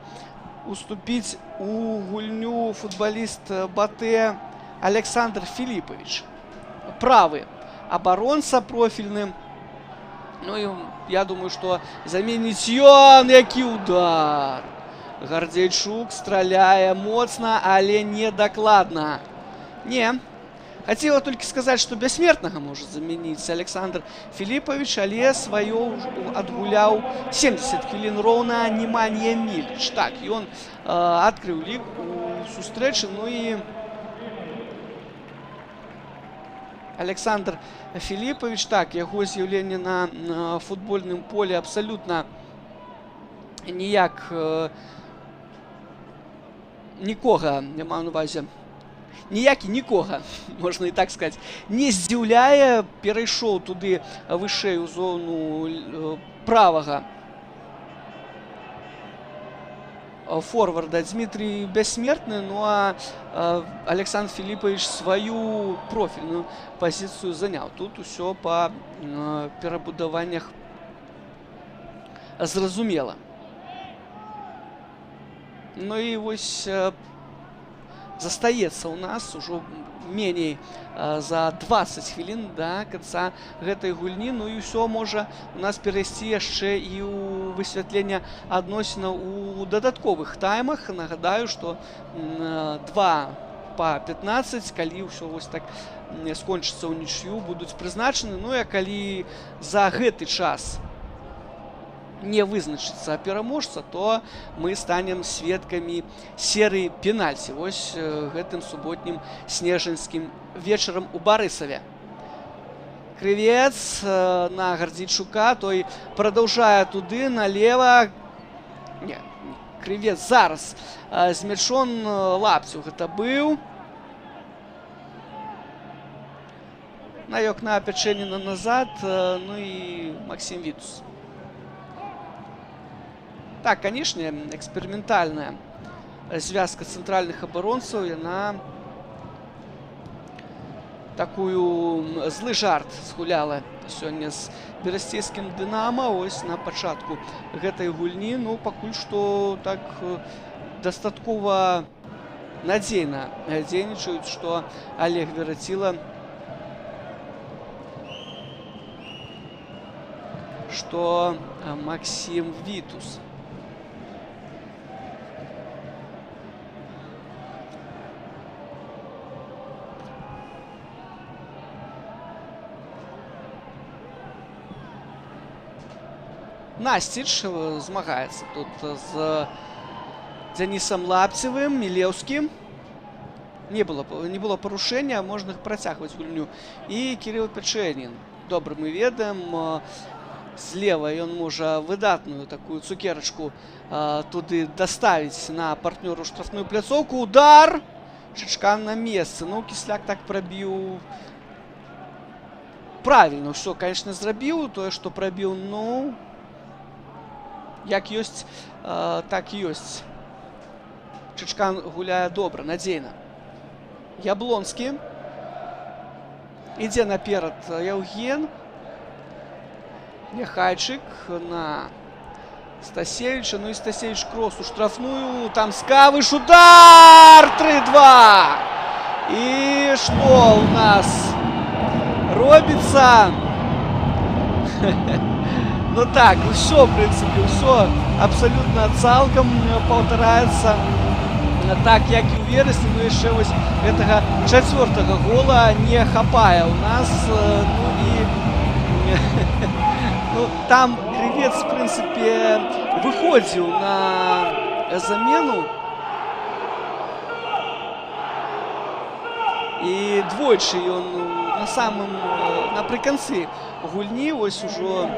уступіць у гульню футбаліст БАТЭ Александр Філіпавіч. Правы абаронца профільны. Ну і я думаю, што заменіць ён, які удар. Гардзейчук страляе моцна, але недакладна. Не. Хацела толькі сказаць, што бяссмертнага можа замяніць Александр Філіпавіч, але сваё адгуляў 70 хвілін роўна Неманья Міліч. Так, ён адкрыў лік у сустрэчы, ну і Александр Філіпавіч, так, яго з'яўленне на футбольным поле абсалютна ніяк нікога, я маю на ўвазе, ніякі нікога, можна і так сказаць, не здзіўляе, перайшоў туды вышэй у зону правага форварда Дмітрий Бяссмертны, ну а Александр Філіпавіч сваю профільную пазіцыю заняў. Тут усё па перабудаваннях зразумела. Ну і вось застаецца ў нас ужо меней за 20 хвілін да канца гэтай гульні. Ну і ўсё можа у нас перайсці яшчэ і ў высвятленне адносінаў у дадатковых таймах. Нагадаю, што 2:15, калі ўсё вось так скончыцца ўнічыю, будуць прызначаны. Ну і калі за гэты час не вызначыцца пераможца, то мы станем сведкамі серыі пенальці. Вось гэтым суботнім снежаньскім вечарам у Барысаве. Крывец на Гардзейчука, той прадаўжае туды налева. Не, Крывец зараз з мячом Лапцеў гэта быў. Наёк на Пячэніна назад, ну і Максим Вітус. Так, канешне, эксперыментальная звязка цэнтральных абаронцаў, яна такую злы жарт згуляла сёння з берасцейскім Дынама. Ось на пачатку гэтай гульні, ну, пакуль што так дастаткова надзейна дзейнічаюць, што Олег Вераціла, што Максим Вітус. Насціч змагаецца тут з Дзянісам Лапцевым, Мілеўскім. Не было парушэння, можна працягваць гульню. І Кірыл Пячэнін. Добра, мы ведаем, злева ён можа выдатную такую цукерачку туды даставіць на партнёру штрафную пляцоўку. Удар! Чычкан на месцы. Ну, Кісляк так прабіў. Правільна ўсё, конечно, зрабіў. Тое, што прабіў, ну, як ёсць, так і ёсць. Чычкан гуляе добра, надзейна. Яблонскі. Ідзе наперад Яўген. Няхайчык на Стасевіча. Ну і Стасевіч крос у штрафную. Там Скавыш. Удар! 3-2! І што у нас робіцца? Ну так, усё, в прынцыпе, усё абсалютна цалкам паўтараецца так, як і ў верасні. Ну яшчэ вось гэтага 4-го гола не хапае ў нас. Ну і ну, там Крывец, в прынцыпе, выходзіў на замену. І двойчы ён напрыканцы гульні ось ужо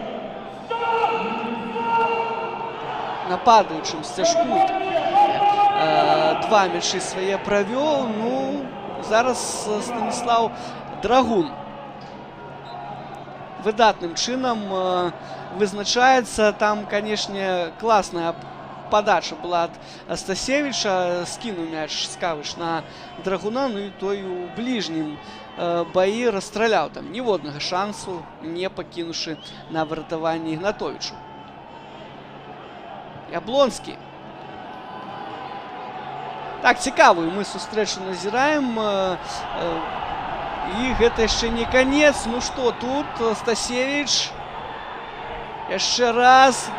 на падаючым сцяжку 2 мячы свае правёў. Ну, зараз Станіслаў Драгун выдатным чынам вызначаецца. Там, канешне, класная падача была ад Стасевіча. Скінуў мяч Скавыш на Драгуна. Ну і той у бліжнім баі расстраляў. Там ніводнага шансу не пакінуўшы на выратаванне Ігнатовічу. Яблонскі. Так, цікавую мы сустрэчу назіраем. І гэта яшчэ не канец. Ну што, тут Стасевіч. Яшчэ раз.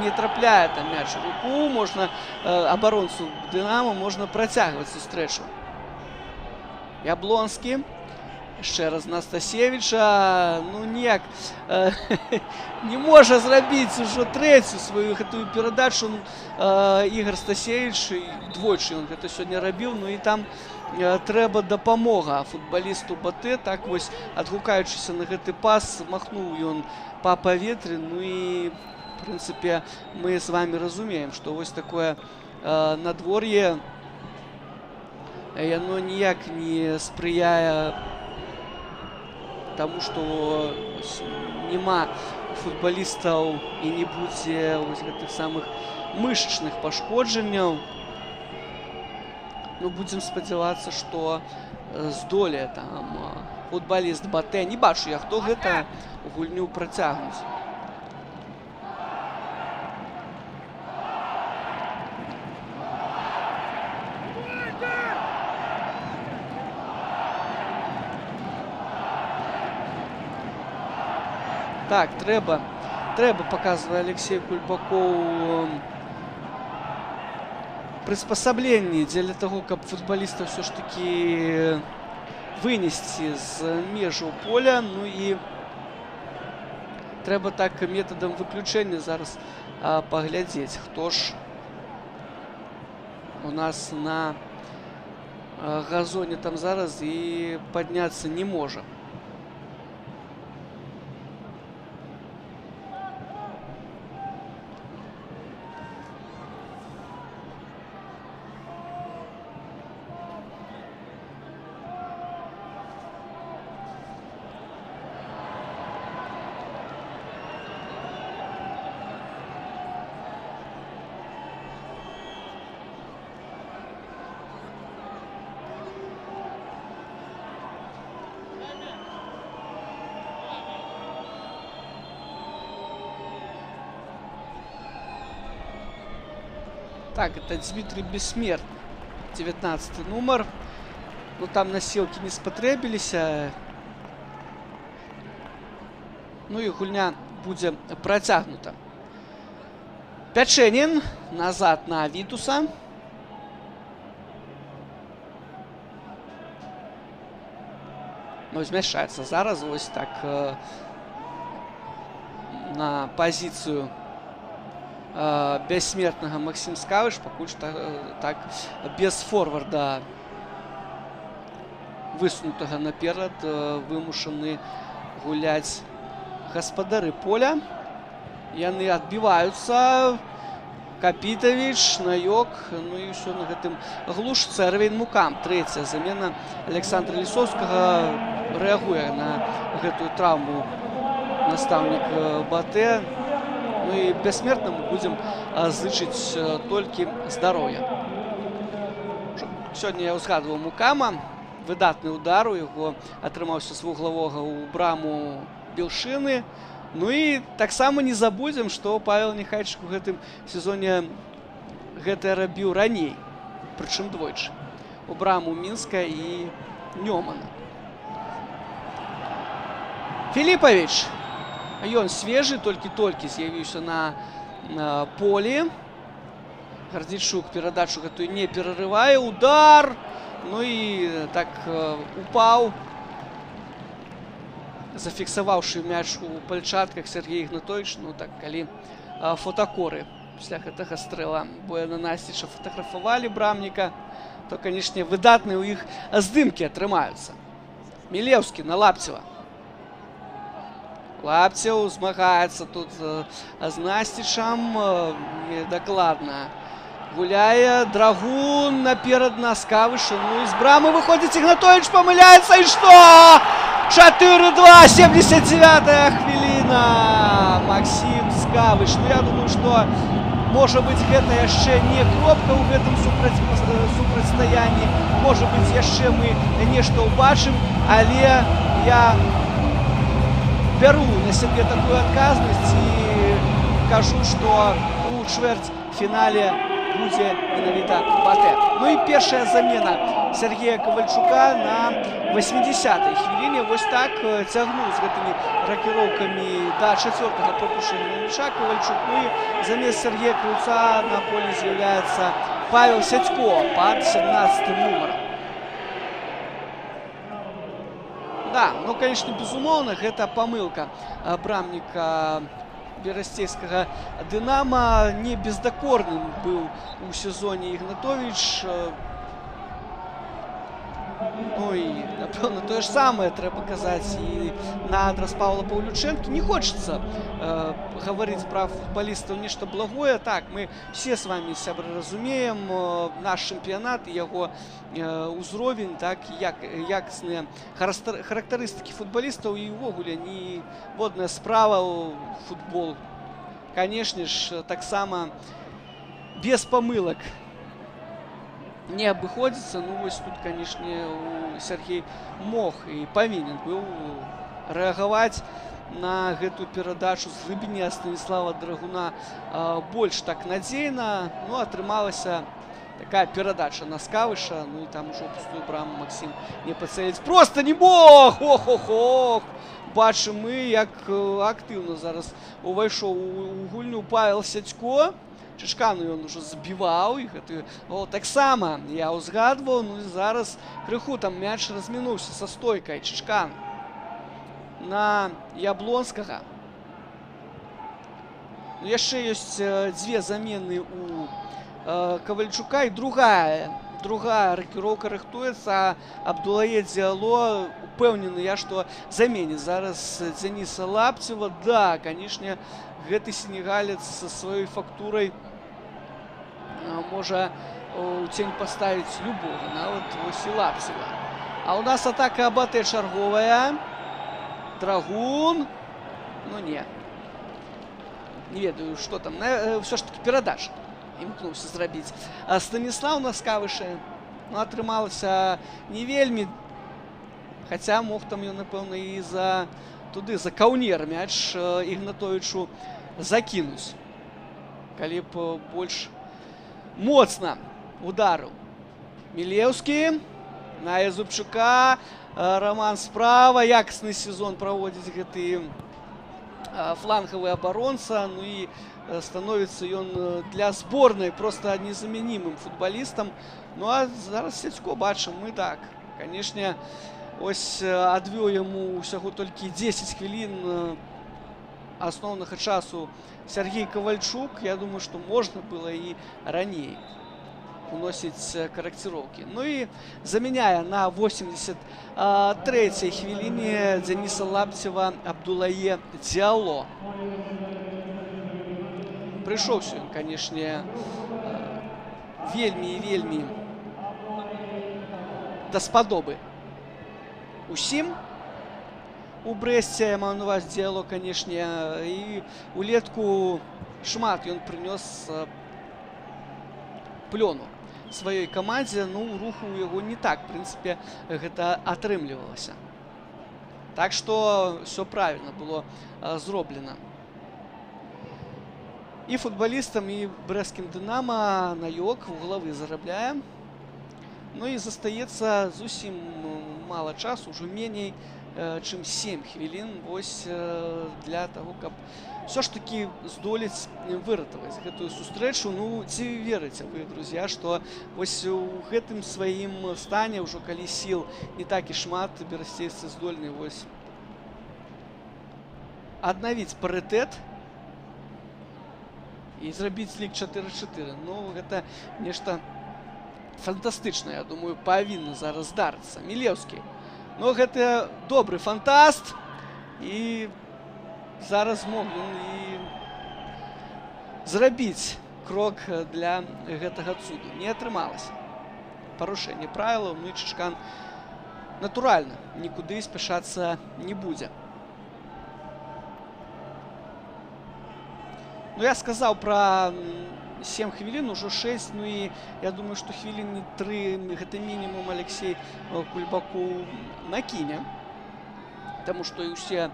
не трапляе там мяч у руку, можна абаронцу Дынамо можна працягваць сустрэчу. Яблонскі. Яшчэ раз на Стасевіча. Ну ніяк не можа зрабіць ужо трэцюю сваю гэтую перадачу Ігор Стасевіч. Двойчы ён гэта сёння рабіў. Ну і там трэба дапамога футбалісту БТ. Так вось, адгукаючыся на гэты пас, махнуў ён па паветры. Ну і, в прынцыпе, мы з вами разумеем, што вось такое надвор'е, яно ніяк не спрыяе таму, што няма футбалістаў і не будзе вось гэтых самых мышачных пашкоджанняў. Ну, будзем спадзявацца, што здолее там футбаліст БТ. Не бачу я, хто гэта гульню працягнуць. Так, трэба, паказвае Алексей Кульбакоў, прыспасабленні дзеля таго, каб футбаліста ўсё ж такі вынесці з межаў поля. Ну і трэба так метадам выключэння зараз паглядзець, хто ж у нас на газоне там зараз і падняцца не можа. Так, это Дмитрий Бессмертный, 19 нумар. Ну, там насілкі не спатрэбіліся. Ну і гульня будзе працягнута. Пячэнін назад на Вітуса. Ну, змяшчаецца зараз вось так на пазіцыю бессмертнага Максим Скавыш, пакуль што так без форварда высунутага наперад вымушаны гуляць гаспадары поля. Яны адбіваюцца. Капітавіч, Наёк, ну і ўсё на гэтым глушцы. Арвейн Мукам, трэцяя замена Александра Лісоўскага, рэагуе на гэтую траўму настаўнік БТ. Ну і бессмертнаму будзем зычыць толькі здароўя. Сёння я ўзгадваў Мукама. Выдатны ўдар у яго атрымаўся з вуглавога ў браму Белшыны. Ну і таксама не забудзем, што Павел Нехайчык у гэтым сезоне гэта рабіў раней. Прычым двойчы. У браму Мінска і Нёмана. Філіпавіч. Ён свежы, толькі-толькі з'явіўся на полі. Гардзічук перадачу гэтую не перарывае. Удар! Ну і так упаў, зафіксаваўшы мяч у пальчатках Сергей Ігнатович. Ну так, калі фотакоры пасля гэтага стрэла Бояна Насціча фотаграфавалі брамніка, то, канешне, выдатныя ў іх здымкі атрымаюцца. Мілеўскі на Лапцева. Лапцев змагаецца тут з Насцічам. Недакладна гуляе. Драгун наперад на Скавыша. Ну і з брамы выходзіць Ігнатович, памыляецца. І што? 4-2, 79-я хвіліна. Максим Скавыш. Ну, я думаю, што, можа быць, гэта яшчэ не кропка ў гэтым супрацьстаянні. Можа быць, яшчэ мы нешта ўбачым, але я бяру на сябе такую адказнасць і кажу, што у чвэрцьфінале будзе менавіта Батэ. Ну і першая замена Сергея Ковальчука на 80-й хвіліне. Вось так цягнуў з гэтымі рокіроўкамі да 4-го пропушэння мяча Ковальчук. Ну і замест Сергея Крыльца на поле з'яўляецца Павел Сядько под 17-м нумаром. Да, ну, конечно, безумоўна, гэта памылка брамніка берасцейскага «Дынама». Не бездакорным быў у сезоне Ігнатовіч. Ну і, напэўна, тое ж самае трэба казаць і на адрас Павла Паўлючэнкі. Не хочацца гаварыць пра футбалістаў нешта благое. Так, мы все с вами, сябры, разумеем наш чэмпіянат і яго ўзровень, так, якасныя характарыстыкі футбалістаў і ўвогуле ніводная справа ў футбол. Канешне ж, таксама без памылак не абыходзіцца. Ну вось тут, канешне, Сергей мог і павінен быў рэагаваць на гэтую перадачу з глыбіні Станіслава Драгуна больш так надзейна. Ну, атрымалася такая перадача на Скавыша. Ну і там ужо пустую браму Максим не пацэліць просто не мог. Ох-ох-ох! Бачым мы, як актыўна зараз увайшоў у гульню Павел Сядько. Чышкану ён ужо забіваў, і гэты гол таксама я ўзгадваў. Ну і зараз крыху там мяч размінуўся са стойкай. Чышкан на Яблонскага. Ну, яшчэ ёсць дзве замены у Ковальчука, і другая рокіроўка рыхтуецца. Абдулае Дзяло, упэўнены я, што замене зараз Дзяніса Лапцева. Да, канешне, гэты сенегалец са сваёй фактурай можа у цень паставіць любога, нават вось і Лапцева. А у нас атака Батэ чарговая. Драгун. Ну не ведаю, што там. Ўсё ж таки перадача імкнуўся зрабіць Станіслав на Скавыше. Ну, атрымалася не вельмі. Хаця мог там ён, напэўна, і за каўнер мяч Ігнатовічу закінуць, калі б больш моцна ударыў. Мілеўскі на Язубчука. Роман справа. Якасны сезон праводзіць гэты флангавы абаронца. Ну і становіцца ён для зборнай проста незамянімым футбалістам. Ну а зараз Сядько бачым мы так. Канешне, ось адвёў яму ўсяго толькі 10 хвілін асноўнага часу Сергей Ковальчук. Я думаю, што можна было і раней уносіць карэкціроўкі. Ну і заменяе на 83-й хвіліне Дзяніса Лапцева Абдулае Дзяло. Прыйшоўся ён, канешне, вельмі і вельмі даспадобы усім у Брэсце. Я маю на увазі Дзяло, канешне, і улетку шмат ён прынёс плёну сваёй камандзе. Ну, руху ў яго не так, в прынцыпе, гэта атрымлівалася. Так што ўсё правільна было зроблена і футбалістам, і брэсцкім «Дынама». Наёк вуглавы зарабляе. Ну і застаецца зусім мала часу, ужо меней чым 7 хвілін вось для таго, каб ўсё ж такі здолець выратаваць гэтую сустрэчу. Ну, ці верыце вы, друзья, што вось у гэтым сваім стане, ўжо калі сіл не так і шмат, берасцейцы здольны вось аднавіць парытэт і зрабіць лік 4-4. Ну, гэта нешта фантастычнае, я думаю, павінна зараз здарыцца. Мілеўскі. Ну, гэта добры фантаст, і зараз мог ён і зрабіць крок для гэтага цуду. Не атрымалася. Парушэнне правілаў. Ну і Чышкан, натуральна, нікуды спяшацца не будзе. Ну, я сказаў пра 7 хвілін, ужо 6. Ну і я думаю, што хвіліны 3 гэта мінімум Алексей Кульбакоў накіне Таму што і ўсе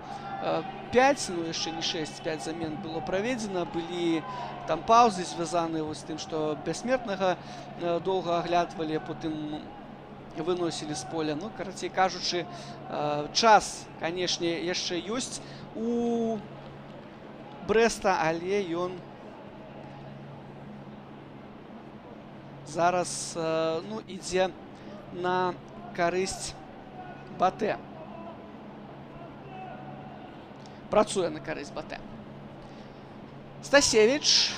5, ну яшчэ не 6, 5 замен было праведзена. Былі там паўзы, звязаныя з тым, што бяссмертнага доўга аглядвалі, а потым выносілі з поля. Ну, карацей кажучы, час, канешне, яшчэ ёсць у Брэста, але ён зараз ну, ідзе на карысць Батэ. Працуе на карысць Батэ. Стасевіч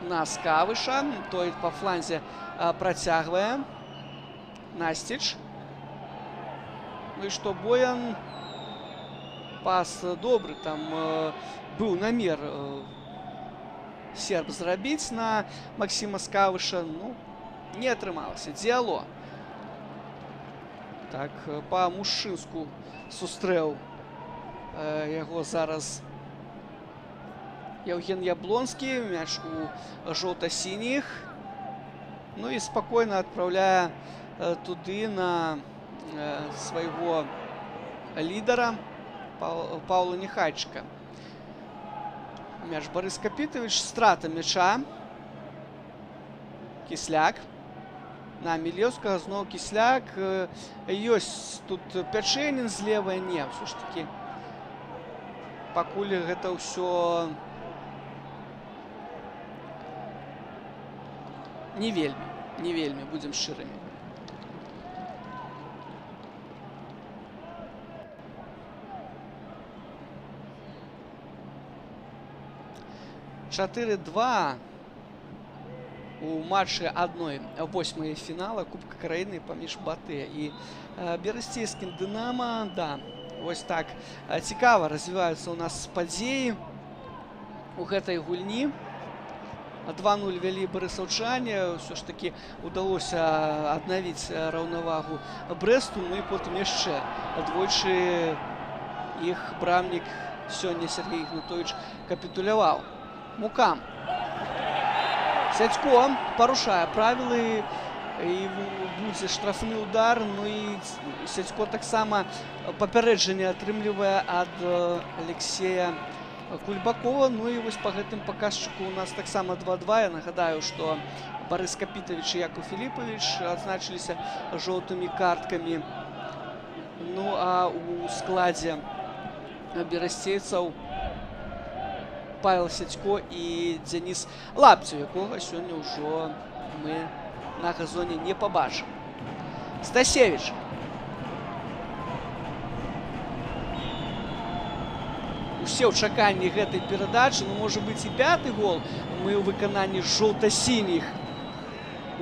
на Скавыша. Той па фланзе працягвае. Насціч. Ну і што, Боян. Пас добры. Там быў намер серб зрабіць на Максіма Скавыша. Ну, не атрымалася. Дзіало. Так, па-мужчынску сустрэў яго зараз Евген Яблонскі. Мяч у жоўта-сініх. Ну і спакойна адпраўляе туды на свайго лідара Паўла Нехайчыка. Мяч Барыс Капітавіч. Страта мяча. Кісляк. На Мілеўскага. Зноў Кісляк. Ёсць тут Пячэнін злева. Не, ўсё ж такі пакуль гэта ўсё не вельмі, будзем шчырымі. «4-2» у матчы 1/8 фінала Кубка краіны паміж Батэ і берасцейскім «Дынама». Да, вось так цікава развіваюцца ў нас падзеі у гэтай гульні. 2-0 вялі барысаўчане. Ўсё ж такі удалося аднавіць раўнавагу Брэсту. Ну і потым яшчэ двойчы іх брамнік сёння Сергей Ігнатовіч капітуляваў. Мукам. Сядзько парушае правілы і будзе штрафны удар. Ну і Сядзько таксама папярэджанне атрымлівае ад Алексея Кульбакова. Ну і вось па гэтым паказчыку у нас таксама 2-2. Я нагадаю, што Барыс Капітавіч і Яков Філіпавіч адзначыліся жоўтымі карткамі. Ну а у складзе берасцейцаў Павел Сядзько і Дзяніс Лапцев, якога сёння ўжо мы на газоне не пабачым. Стасевіч. Усе ў чаканні гэтай перадачы. Ну, можа быць, і 5-й гол мы ў выкананні жоўта-сініх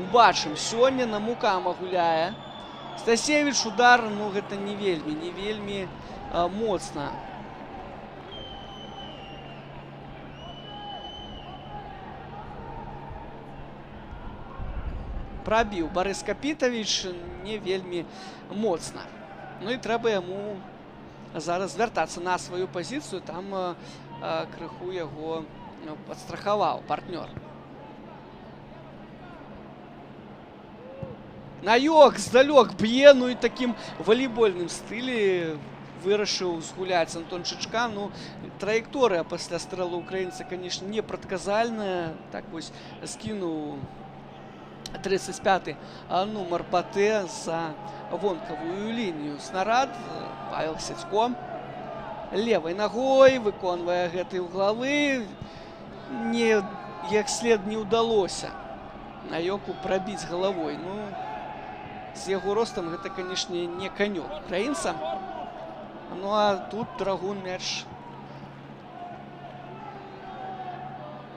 убачым. Сёння на Мукама гуляе. Стасевіч, удар, ну, гэта не вельмі моцна. Прабіў Барыс Капітавіч не вельмі моцна. Ну і трэба яму зараз вяртацца на сваю пазіцыю. Там крыху яго падстрахаваў партнёр. Наёк здалёк б'е, ну і такім валейбольным стылі вырашыў згуляць Антон Чычка. Ну, траекторыя пасля стрэлу украінца, канешне, непрадказальная. Так вось скінуў 35-й нумар Батэ за вонкавую лінію. Снарад. Павел Сядзько левай нагой выконвае гэтай углавы. Не як след не ўдалося Наёку прабіць галавой. Ну, з яго ростам гэта, канешне, не канёк украінца. Ну а тут Драгун мяч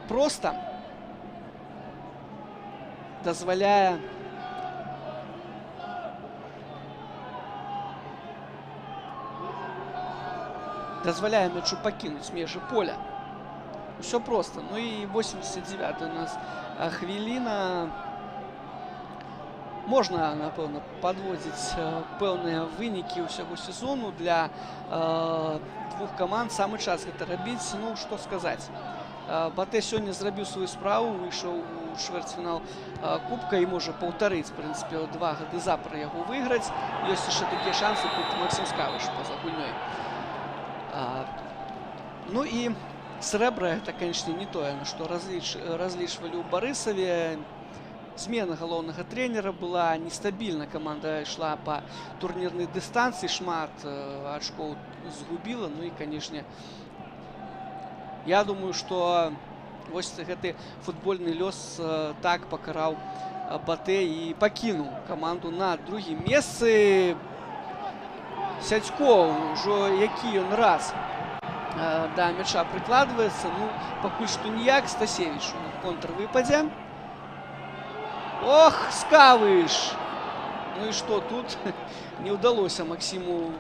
проста дазваляе мячу пакінуць межы поля. Усё проста. Ну і 89-я у нас хвіліна. Можна, напэўна, падводзіць пэўныя вынікі ўсяго сезону для двух каманд. Самы час гэта рабіць. Ну, што сказаць. Батэ сёння зрабіў сваю справу, выйшаў у чвэрцьфінал кубка і можа паўтарыць, в прынцыпе, 2 гады запар яго выйграць. Ёсць яшчэ такія шансы тут Максім Скавыш па-за гульнёй. Ну і срэбра, это, конечно, не тое, на што разлічвалі ў Барысаве. Змена галоўнага трэнера была нестабільна. Каманда ішла па турнірнай дыстанцыі, шмат ачкоў згубіла. Ну і, канешне, я думаю, што вось гэты футбольны лёс так пакараў Батэ і пакінуў каманду на другім месцы. Сядзько ўжо які ён раз да мяча прыкладваецца. Ну, пакуль што ніяк. Стасевіч у контрвыпадзе. Ох, Скавыш! Ну і што тут? Не ўдалося Максіму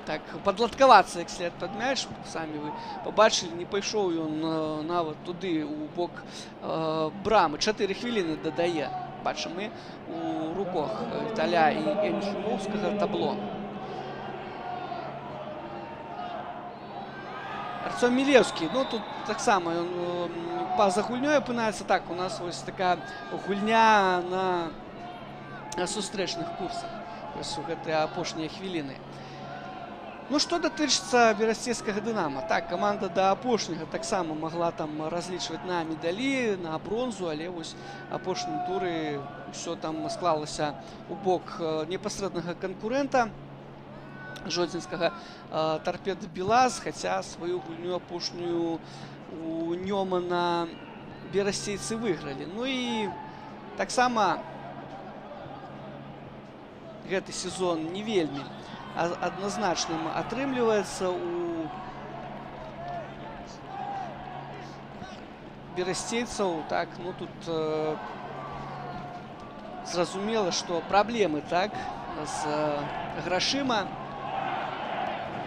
так падладкавацца як след пад мяч. Самі вы пабачылі, не пайшоў ён нават туды, у бок брамы. 4 хвіліны дадае. Бачым мы у руках Віталя і Энхімоўскага табло. Артём Мілеўскі, ну тут таксама ён па-за гульнёй апынаецца. Так, у нас вось такая гульня на сустрэчных курсах. Вось у гэтыя апошнія хвіліны. Ну, што датычыцца берасцейскага Дынама. Так, каманда да апошняга таксама магла там разлічваць на медалі, на бронзу, але вось апошнім туры ўсё там склалася у бок непасрэднага канкурэнта жодзінскага Торпеда Белаз, хаця сваю гульню апошнюю у Нёмана берасцейцы выйгралі. Ну і таксама гэты сезон не вельмі адназначным атрымліваецца у берасцейцаў. Так, ну тут зразумела, што праблемы, так, з грашыма,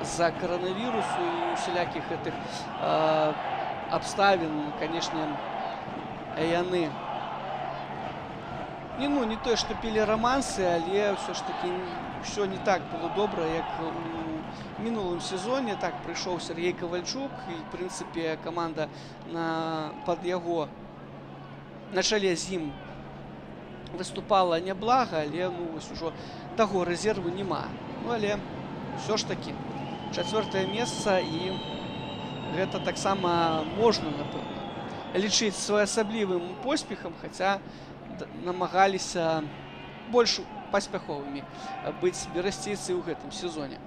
з-за каранавірусу і усялякіх гэтых абставін, канешне, яны не тое, што пілі рамансы, але ўсё ж такі ўсё не так было добра, як у мінулым сезоне. Так, прыйшоў Сергей Кавальчук, і, в прынцыпе, каманда пад яго на чале з ім выступала няблага, але вось ужо таго рэзерву няма. Ну, але ўсё ж такі 4-е месца, і гэта таксама можна, напэўна, лічыць своеасаблівым поспехам, хаця намагаліся больш паспяховымі быць берасцейцы ў гэтым сезоне.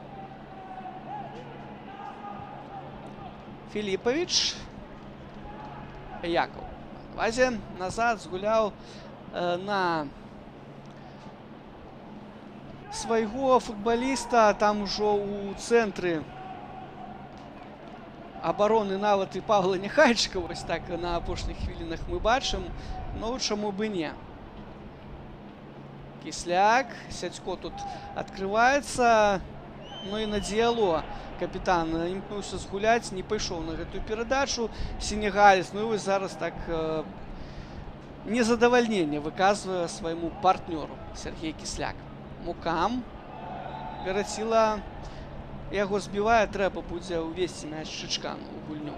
Філіпавіч Якаў вазе назад згуляў на свайго футбаліста. Там ужо ў цэнтры абароны нават і Павла Няхайчыка, вось так на апошніх хвілінах мы бачым. Ну, чаму бы не. Кісляк, Сядзько тут адкрываецца. Ну і на Діало капітан імкнуўся згуляць, не пайшоў на гэтую перадачу. Сенегалец, ну і вось зараз так незадавальненне выказвае свайму партнёру Сергей Кісляк. Мукам Вераціла яго збівае, трэба будзе ўвесці мяч Чычкану ў гульню.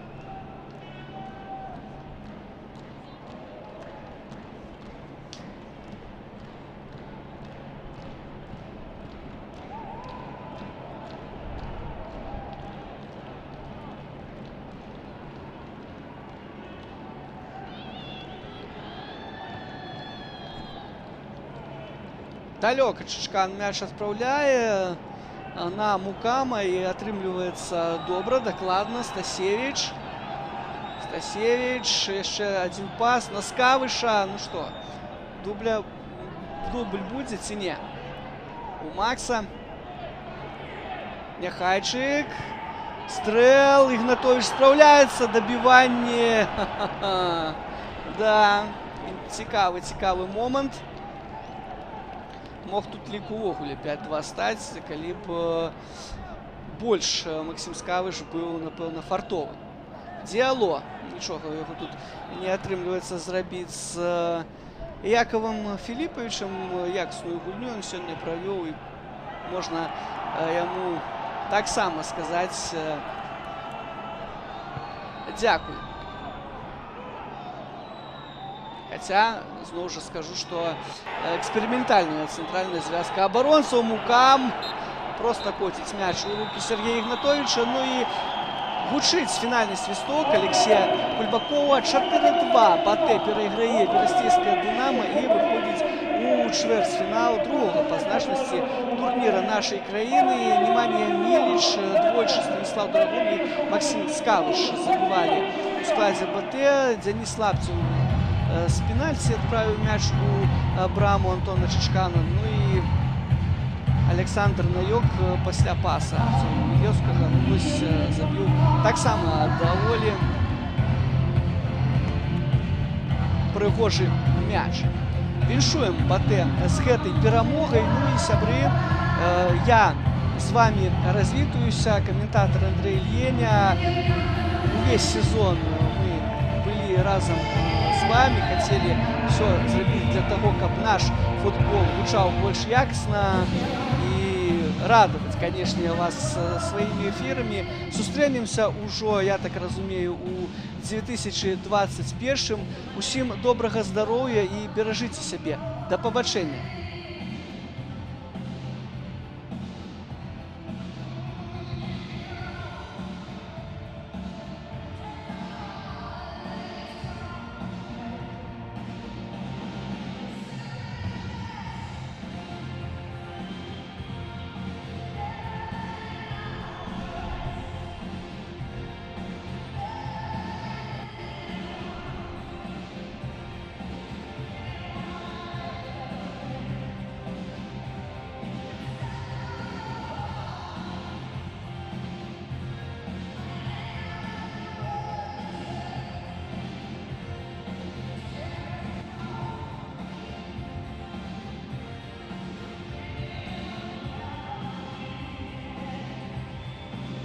Далёка Чычкан мяч адпраўляе на Мукама, і атрымліваецца добра, дакладна. Стасевіч, яшчэ адзін пас на Скавыша. Ну што, дубль будзе ці не? У Макса. Няхайчык. Стрэл, Ігнатовіч спраўляецца, дабіванне. Да, цікавы момант. Мог тут лік увогуле 5-2 стаць, калі б больш Максім Скавыш быў, напэўна, фартовы. Діало. Нічога яго тут не атрымліваецца зрабіць з Якавам Філіпавічам. Якасную гульню ён сёння правёў, і можна яму таксама сказаць дзякуй. Хотя, снова же скажу, что экспериментальная центральная связка оборонцев. Мукам просто котить мяч у руки Сергея Игнатовича. Ну и гучить фінальний свисток Алексея Кульбакова. 4-2 Батэ переиграє Берестейское Динамо і виходить у чвертьфінал другого по значності турніра нашої країни. Немanja Milić, двоечі Станислав Драгун і Максим Скалыш забивали у складі Батэ. Денис Лаптев с пенальти отправив мяч у браму Антона Чичкана. Ну і Олександр Найок після паса Мілєвського забив так само доволі пригожий мяч. Віншуємо Батэ з гэтай перамогай. Ну і сябры, я з вами развітаюся. Каментатор Андрей Ільєня. Увесь сезон мы были разом с вами, хотели все сделать для того, чтобы наш футбол гучал больше якостно и радовать, конечно, вас своими эфирами. Сустрэнемся уже, я так разумею, у 2021. Усім доброго здоров'я и бережите себе. До побачення.